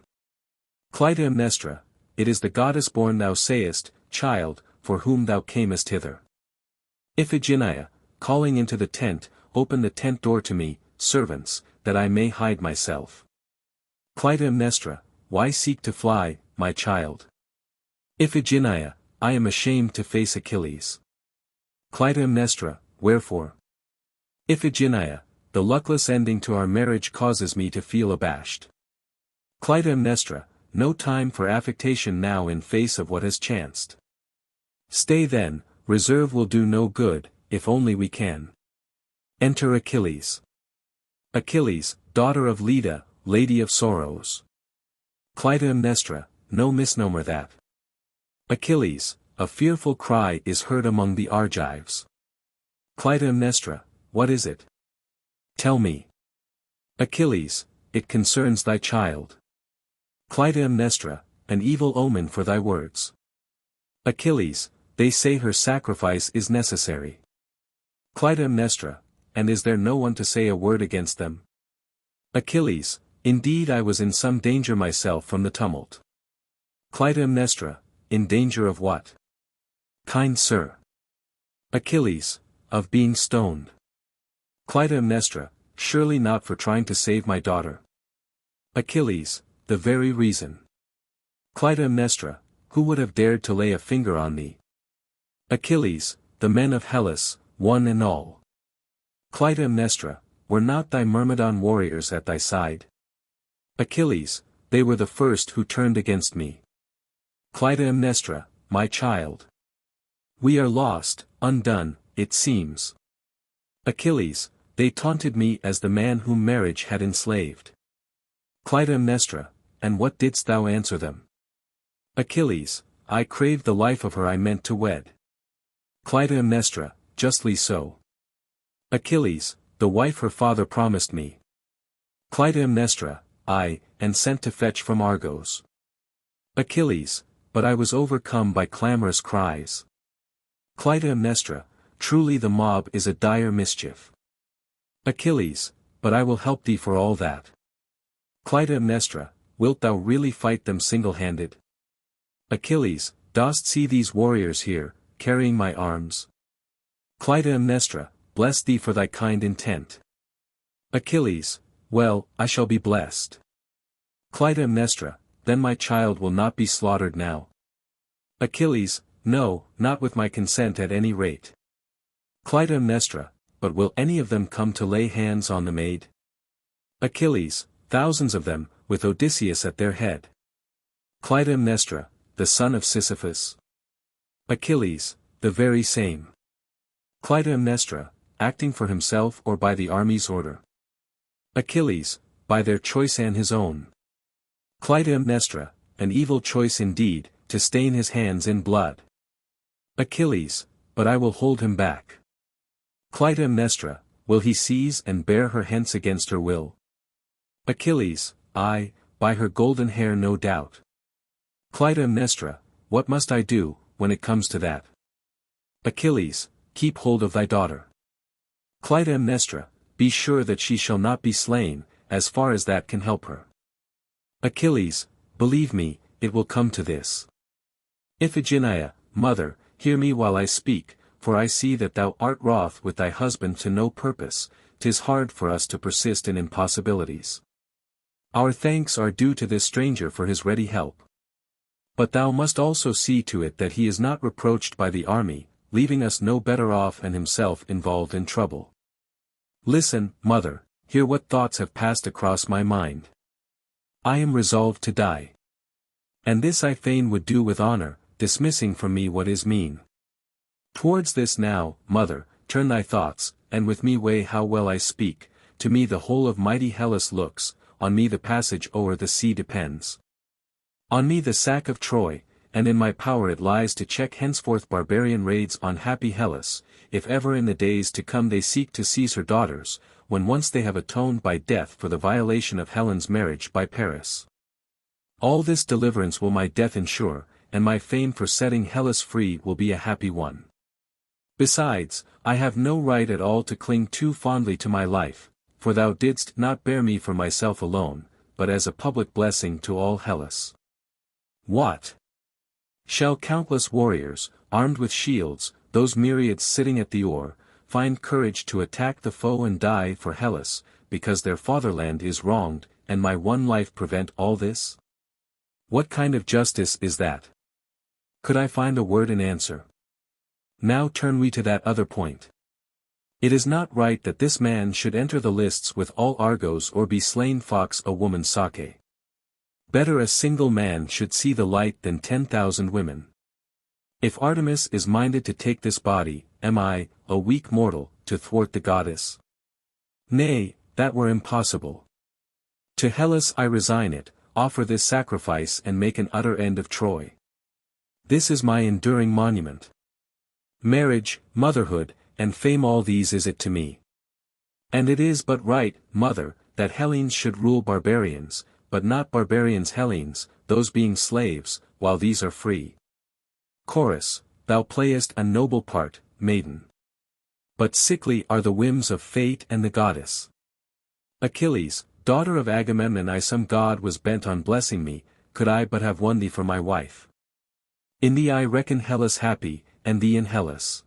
Clytemnestra, it is the goddess born thou sayest, child, for whom thou camest hither. Iphigenia, calling into the tent, open the tent door to me, servants, that I may hide myself. Clytemnestra, why seek to fly, my child? Iphigenia, I am ashamed to face Achilles. Clytemnestra, wherefore? Iphigenia, the luckless ending to our marriage causes me to feel abashed. Clytemnestra, no time for affectation now in face of what has chanced. Stay then, reserve will do no good, if only we can. Enter Achilles. Achilles, daughter of Leda, lady of sorrows. Clytemnestra, no misnomer that. Achilles, a fearful cry is heard among the Argives. Clytemnestra, what is it? Tell me. Achilles, it concerns thy child. Clytemnestra, an evil omen for thy words. Achilles, they say her sacrifice is necessary. Clytemnestra, and is there no one to say a word against them? Achilles, indeed I was in some danger myself from the tumult. Clytemnestra, in danger of what? Kind sir. Achilles, of being stoned. Clytemnestra, surely not for trying to save my daughter. Achilles, the very reason. Clytemnestra, who would have dared to lay a finger on thee? Achilles, the men of Hellas, one and all. Clytemnestra, were not thy Myrmidon warriors at thy side? Achilles, they were the first who turned against me. Clytemnestra, my child. We are lost, undone, it seems. Achilles, they taunted me as the man whom marriage had enslaved. Clytemnestra, and what didst thou answer them? Achilles, I craved the life of her I meant to wed. Clytemnestra, justly so. Achilles, the wife her father promised me. Clytemnestra, I, and sent to fetch from Argos. Achilles, but I was overcome by clamorous cries. Clytemnestra, truly the mob is a dire mischief. Achilles, but I will help thee for all that. Clytemnestra, wilt thou really fight them single-handed? Achilles, dost see these warriors here, carrying my arms? Clytemnestra, bless thee for thy kind intent. Achilles, Well, I shall be blessed. Clytemnestra, then my child will not be slaughtered now. Achilles, no, not with my consent at any rate. Clytemnestra, but will any of them come to lay hands on the maid? Achilles, thousands of them, with Odysseus at their head. Clytemnestra, the son of Sisyphus. Achilles, the very same. Clytemnestra, acting for himself or by the army's order. Achilles, by their choice and his own. Clytemnestra, an evil choice indeed, to stain his hands in blood. Achilles, but I will hold him back. Clytemnestra, will he seize and bear her hence against her will? Achilles, aye, by her golden hair no doubt. Clytemnestra, what must I do, when it comes to that? Achilles, keep hold of thy daughter. Clytemnestra, be sure that she shall not be slain, as far as that can help her. Achilles, believe me, it will come to this. Iphigenia, mother, hear me while I speak, for I see that thou art wroth with thy husband to no purpose. 'Tis hard for us to persist in impossibilities. Our thanks are due to this stranger for his ready help. But thou must also see to it that he is not reproached by the army, leaving us no better off and himself involved in trouble. Listen, mother, hear what thoughts have passed across my mind. I am resolved to die. And this I fain would do with honor, dismissing from me what is mean. Towards this now, mother, turn thy thoughts, and with me weigh how well I speak. To me the whole of mighty Hellas looks, on me the passage o'er the sea depends. On me the sack of Troy, and in my power it lies to check henceforth barbarian raids on happy Hellas, if ever in the days to come they seek to seize her daughters, when once they have atoned by death for the violation of Helen's marriage by Paris. All this deliverance will my death ensure, and my fame for setting Hellas free will be a happy one. Besides, I have no right at all to cling too fondly to my life, for thou didst not bear me for myself alone, but as a public blessing to all Hellas. What? Shall countless warriors, armed with shields, those myriads sitting at the oar, find courage to attack the foe and die for Hellas, because their fatherland is wronged, and my one life prevent all this? What kind of justice is that? Could I find a word in answer? Now turn we to that other point. It is not right that this man should enter the lists with all Argos or be slain fox a woman sake. Better a single man should see the light than 10,000 women. If Artemis is minded to take this body, am I, a weak mortal, to thwart the goddess? Nay, that were impossible. To Hellas I resign it, offer this sacrifice and make an utter end of Troy. This is my enduring monument. Marriage, motherhood, and fame, all these is it to me. And it is but right, mother, that Hellenes should rule barbarians, but not barbarians Hellenes, those being slaves, while these are free. Chorus, thou playest a noble part, maiden. But sickly are the whims of fate and the goddess. Achilles, daughter of Agamemnon, some god was bent on blessing me, could I but have won thee for my wife. In thee I reckon Hellas happy, and thee in Hellas.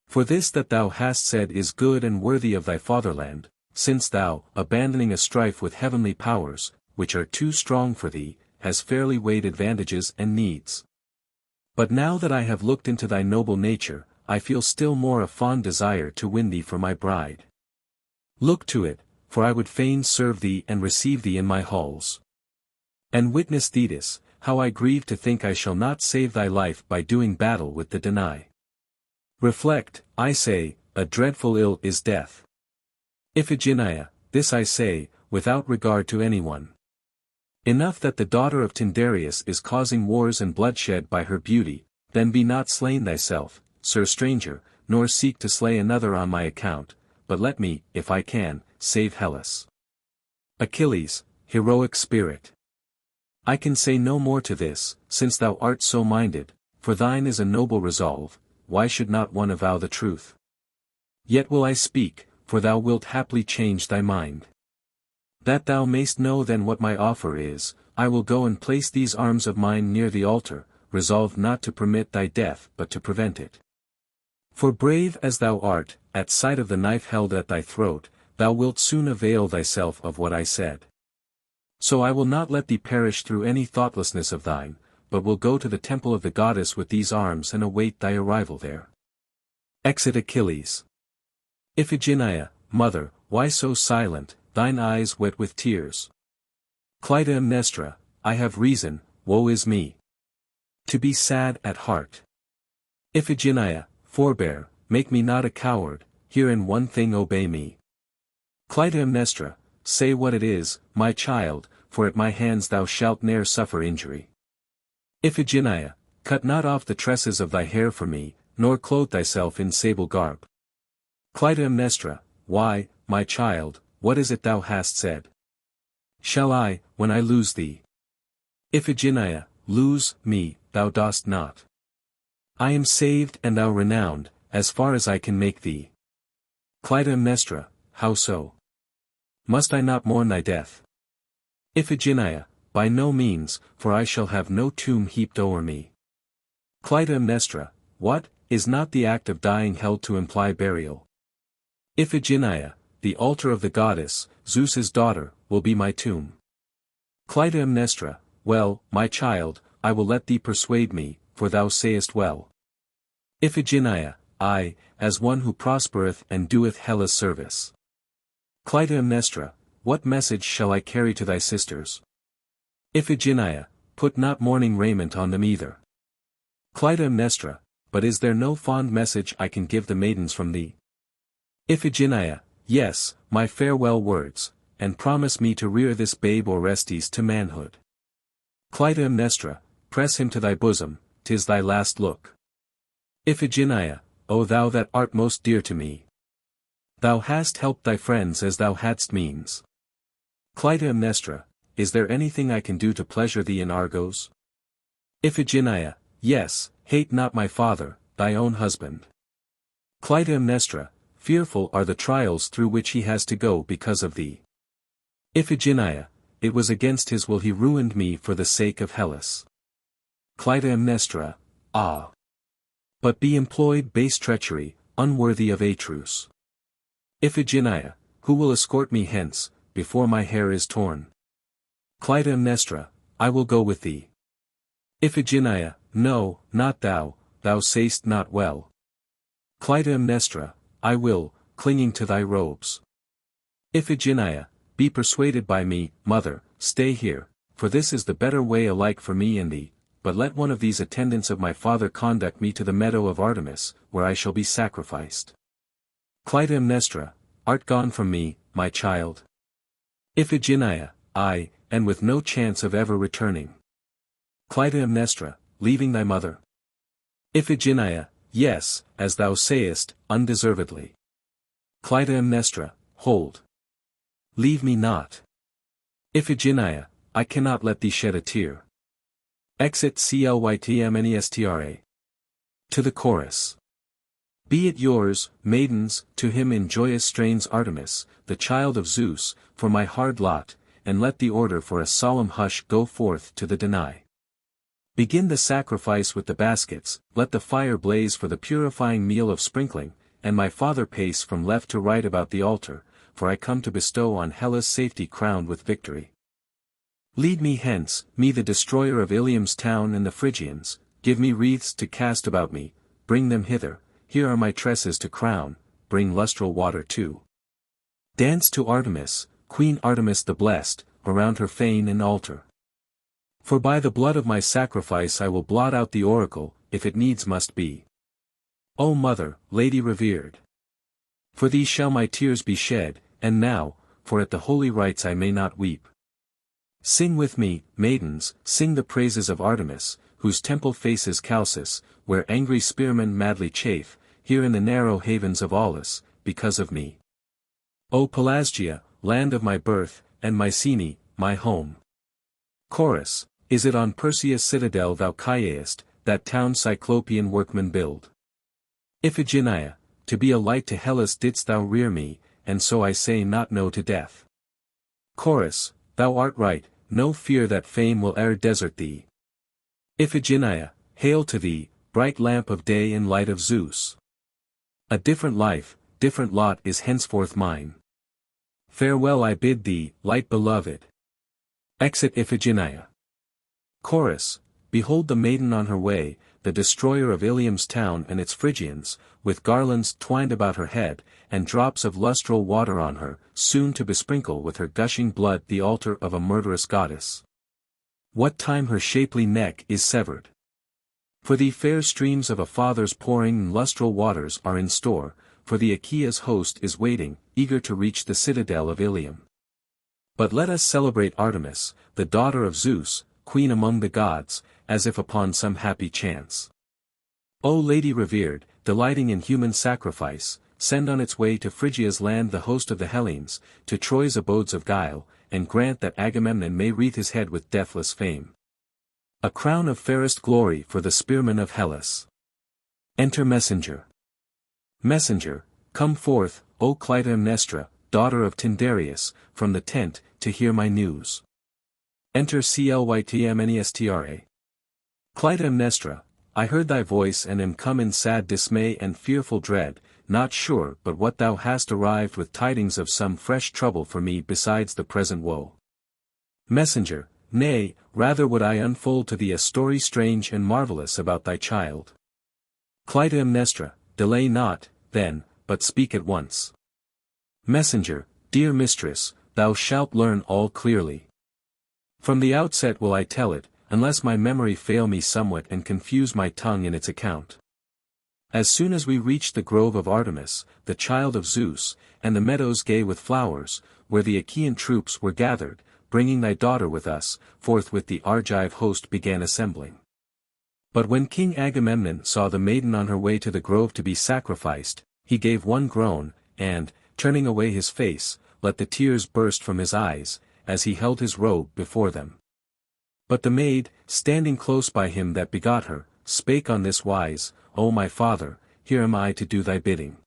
For this that thou hast said is good and worthy of thy fatherland, since thou, abandoning a strife with heavenly powers, which are too strong for thee, has fairly weighed advantages and needs. But now that I have looked into thy noble nature, I feel still more a fond desire to win thee for my bride. Look to it, for I would fain serve thee and receive thee in my halls. And witness Thetis, how I grieve to think I shall not save thy life by doing battle with the Danai. Reflect, I say, a dreadful ill is death. Iphigenia, this I say, without regard to anyone. Enough that the daughter of Tyndareus is causing wars and bloodshed by her beauty, then be not slain thyself, sir stranger, nor seek to slay another on my account, but let me, if I can, save Hellas. Achilles, heroic spirit. I can say no more to this, since thou art so minded, for thine is a noble resolve, why should not one avow the truth? Yet will I speak, for thou wilt haply change thy mind. That thou mayst know then what my offer is, I will go and place these arms of mine near the altar, resolved not to permit thy death but to prevent it. For brave as thou art, at sight of the knife held at thy throat, thou wilt soon avail thyself of what I said. So I will not let thee perish through any thoughtlessness of thine, but will go to the temple of the goddess with these arms and await thy arrival there. Exit Achilles. Iphigenia, mother, why so silent, thine eyes wet with tears? Clytemnestra, I have reason, woe is me, to be sad at heart. Iphigenia, forbear, make me not a coward, here in one thing obey me. Clytemnestra, say what it is, my child, for at my hands thou shalt ne'er suffer injury. Iphigenia, cut not off the tresses of thy hair for me, nor clothe thyself in sable garb. Clytemnestra, why, my child, what is it thou hast said? Shall I, when I lose thee? Iphigenia, lose me, thou dost not. I am saved and thou renowned, as far as I can make thee. Clytemnestra, how so? Must I not mourn thy death? Iphigenia, by no means, for I shall have no tomb heaped o'er me. Clytemnestra, what, is not the act of dying held to imply burial? Iphigenia, the altar of the goddess, Zeus's daughter, will be my tomb. Clytemnestra, well, my child, I will let thee persuade me, for thou sayest well. Iphigenia, I, as one who prospereth and doeth Hellas service. Clytemnestra, what message shall I carry to thy sisters? Iphigenia, put not mourning raiment on them either. Clytemnestra, but is there no fond message I can give the maidens from thee? Iphigenia, yes, my farewell words, and promise me to rear this babe Orestes to manhood. Clytemnestra, press him to thy bosom, 'tis thy last look. Iphigenia, O thou that art most dear to me! Thou hast helped thy friends as thou hadst means. Clytemnestra, is there anything I can do to pleasure thee in Argos? Iphigenia, yes, hate not my father, thy own husband. Clytemnestra, fearful are the trials through which he has to go because of thee. Iphigenia, it was against his will he ruined me for the sake of Hellas. Clytemnestra, ah! But be employed base treachery, unworthy of a truce. Iphigenia, who will escort me hence, before my hair is torn? Clytemnestra, I will go with thee. Iphigenia, no, not thou, thou say'st not well. Clytemnestra, I will, clinging to thy robes. Iphigenia, be persuaded by me, mother, stay here, for this is the better way alike for me and thee, but let one of these attendants of my father conduct me to the meadow of Artemis, where I shall be sacrificed. Clytemnestra, art gone from me, my child? Iphigenia, I, and with no chance of ever returning. Clytemnestra, leaving thy mother? Iphigenia, yes, as thou sayest, undeservedly. Clytemnestra, hold. Leave me not. Iphigenia, I cannot let thee shed a tear. Exit Clytemnestra. To the chorus. Be it yours, maidens, to him in joyous strains Artemis, the child of Zeus, for my hard lot, and let the order for a solemn hush go forth to the Danai. Begin the sacrifice with the baskets, let the fire blaze for the purifying meal of sprinkling, and my father pace from left to right about the altar, for I come to bestow on Hellas safety crowned with victory. Lead me hence, me the destroyer of Ilium's town and the Phrygians, give me wreaths to cast about me, bring them hither, here are my tresses to crown, bring lustral water too. Dance to Artemis, Queen Artemis the blessed, around her fane and altar. For by the blood of my sacrifice I will blot out the oracle, if it needs must be. O mother, lady revered! For thee shall my tears be shed, and now, for at the holy rites I may not weep. Sing with me, maidens, sing the praises of Artemis, whose temple faces Chalcis, where angry spearmen madly chafe, here in the narrow havens of Aulis, because of me. O Pelasgia, land of my birth, and Mycenae, my home. Chorus, is it on Perseus' citadel thou caiest, that town Cyclopean workmen build? Iphigenia, to be a light to Hellas didst thou rear me, and so I say not no to death. Chorus, thou art right, no fear that fame will e'er desert thee. Iphigenia, hail to thee, bright lamp of day and light of Zeus. A different life, different lot is henceforth mine. farewell I bid thee, light beloved. Exit Iphigenia. Chorus, behold the maiden on her way, the destroyer of Ilium's town and its Phrygians, with garlands twined about her head, and drops of lustral water on her, soon to besprinkle with her gushing blood the altar of a murderous goddess. What time her shapely neck is severed. For thee fair streams of a father's pouring lustral waters are in store, for the Achaea's host is waiting, eager to reach the citadel of Ilium. But let us celebrate Artemis, the daughter of Zeus, queen among the gods, as if upon some happy chance. O lady revered, delighting in human sacrifice, send on its way to Phrygia's land the host of the Hellenes, to Troy's abodes of guile, and grant that Agamemnon may wreathe his head with deathless fame. A crown of fairest glory for the spearmen of Hellas. Enter messenger. Messenger, come forth, O Clytemnestra, daughter of Tyndareus, from the tent, to hear my news. Enter Clytemnestra. Clytemnestra, I heard thy voice and am come in sad dismay and fearful dread, not sure but what thou hast arrived with tidings of some fresh trouble for me besides the present woe. Messenger, nay, rather would I unfold to thee a story strange and marvellous about thy child. Clytemnestra, delay not, then, but speak at once. Messenger, dear mistress, thou shalt learn all clearly. From the outset will I tell it, unless my memory fail me somewhat and confuse my tongue in its account. As soon as we reached the grove of Artemis, the child of Zeus, and the meadows gay with flowers, where the Achaean troops were gathered, bringing thy daughter with us, forthwith the Argive host began assembling. But when King Agamemnon saw the maiden on her way to the grove to be sacrificed, he gave one groan, and, turning away his face, let the tears burst from his eyes, as he held his robe before them. But the maid, standing close by him that begot her, spake on this wise, O my father, here am I to do thy bidding.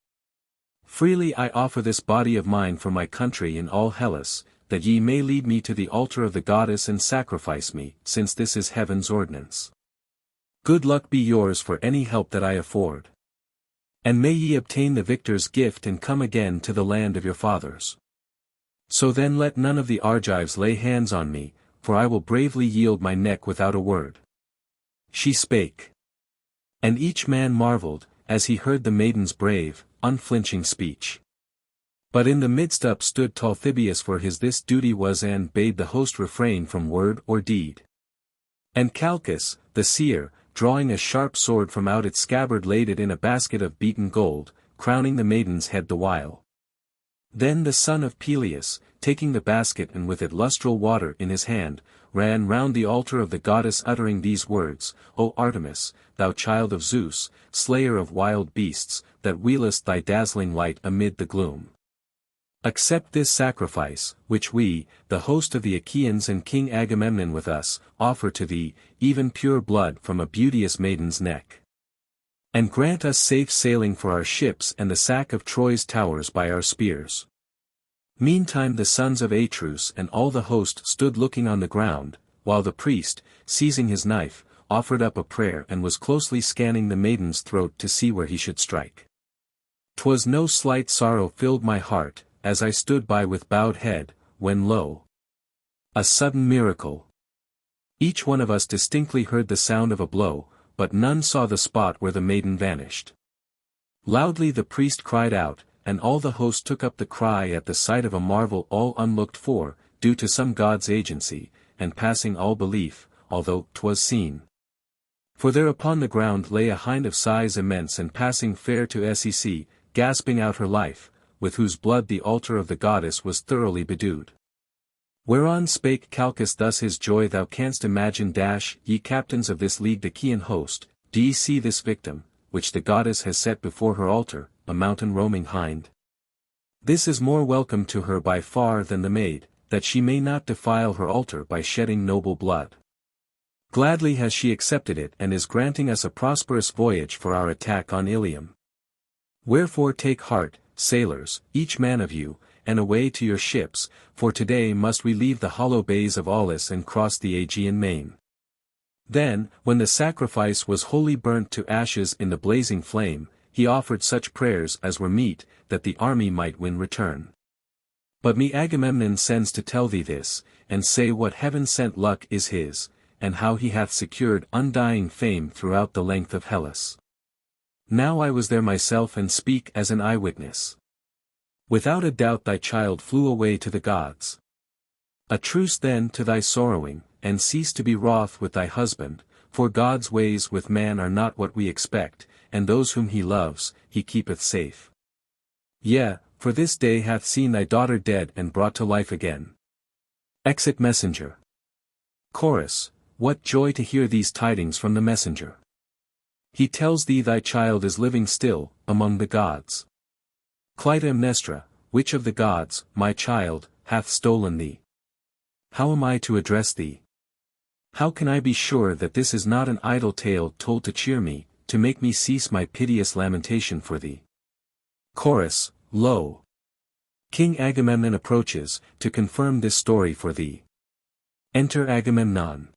Freely I offer this body of mine for my country in all Hellas, that ye may lead me to the altar of the goddess and sacrifice me, since this is heaven's ordinance. Good luck be yours for any help that I afford. And may ye obtain the victor's gift and come again to the land of your fathers. So then let none of the Argives lay hands on me, for I will bravely yield my neck without a word. She spake. And each man marveled, as he heard the maiden's brave, unflinching speech. But in the midst up stood Talthybius, for his this duty was, and bade the host refrain from word or deed. And Chalkis, the seer, drawing a sharp sword from out its scabbard, laid it in a basket of beaten gold, crowning the maiden's head the while. Then the son of Peleus, taking the basket and with it lustral water in his hand, ran round the altar of the goddess, uttering these words, O Artemis, thou child of Zeus, slayer of wild beasts, that wheelest thy dazzling light amid the gloom. Accept this sacrifice, which we, the host of the Achaeans and King Agamemnon with us, offer to thee, even pure blood from a beauteous maiden's neck. And grant us safe sailing for our ships and the sack of Troy's towers by our spears. Meantime the sons of Atreus and all the host stood looking on the ground, while the priest, seizing his knife, offered up a prayer and was closely scanning the maiden's throat to see where he should strike. 'Twas no slight sorrow filled my heart, as I stood by with bowed head, when lo! A sudden miracle. Each one of us distinctly heard the sound of a blow, but none saw the spot where the maiden vanished. Loudly the priest cried out, and all the host took up the cry at the sight of a marvel all unlooked for, due to some god's agency, and passing all belief, although 'twas seen. For there upon the ground lay a hind of size immense and passing fair to sec, gasping out her life, with whose blood the altar of the goddess was thoroughly bedewed. Whereon spake Chalkis thus his joy thou canst imagine. Ye captains of this leagued Achaean host, do ye see this victim, which the goddess has set before her altar, a mountain roaming hind? This is more welcome to her by far than the maid, that she may not defile her altar by shedding noble blood. Gladly has she accepted it and is granting us a prosperous voyage for our attack on Ilium. Wherefore take heart, sailors, each man of you, and away to your ships, for today must we leave the hollow bays of Aulis and cross the Aegean main. Then, when the sacrifice was wholly burnt to ashes in the blazing flame, he offered such prayers as were meet, that the army might win return. But me Agamemnon sends to tell thee this, and say what heaven-sent luck is his, and how he hath secured undying fame throughout the length of Hellas. Now I was there myself and speak as an eyewitness. Without a doubt thy child flew away to the gods. A truce then to thy sorrowing, and cease to be wroth with thy husband, for God's ways with man are not what we expect, and those whom he loves, he keepeth safe. Yea, for this day hath seen thy daughter dead and brought to life again. Exit Messenger. Chorus, what joy to hear these tidings from the messenger. He tells thee thy child is living still, among the gods. Clytemnestra, which of the gods, my child, hath stolen thee? How am I to address thee? How can I be sure that this is not an idle tale told to cheer me, to make me cease my piteous lamentation for thee? Chorus, lo! King Agamemnon approaches, to confirm this story for thee. Enter Agamemnon.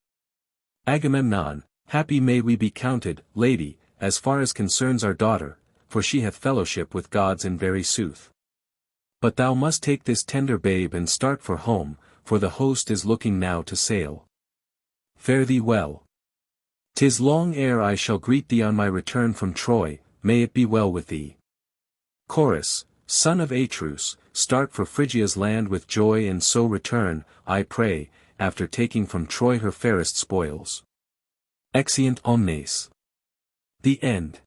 Agamemnon, happy may we be counted, lady, as far as concerns our daughter, for she hath fellowship with gods in very sooth. But thou must take this tender babe and start for home, for the host is looking now to sail. Fare thee well. 'Tis long ere I shall greet thee on my return from Troy, may it be well with thee. Chorus, son of Atreus, start for Phrygia's land with joy and so return, I pray, after taking from Troy her fairest spoils. Exeunt omnes. The End.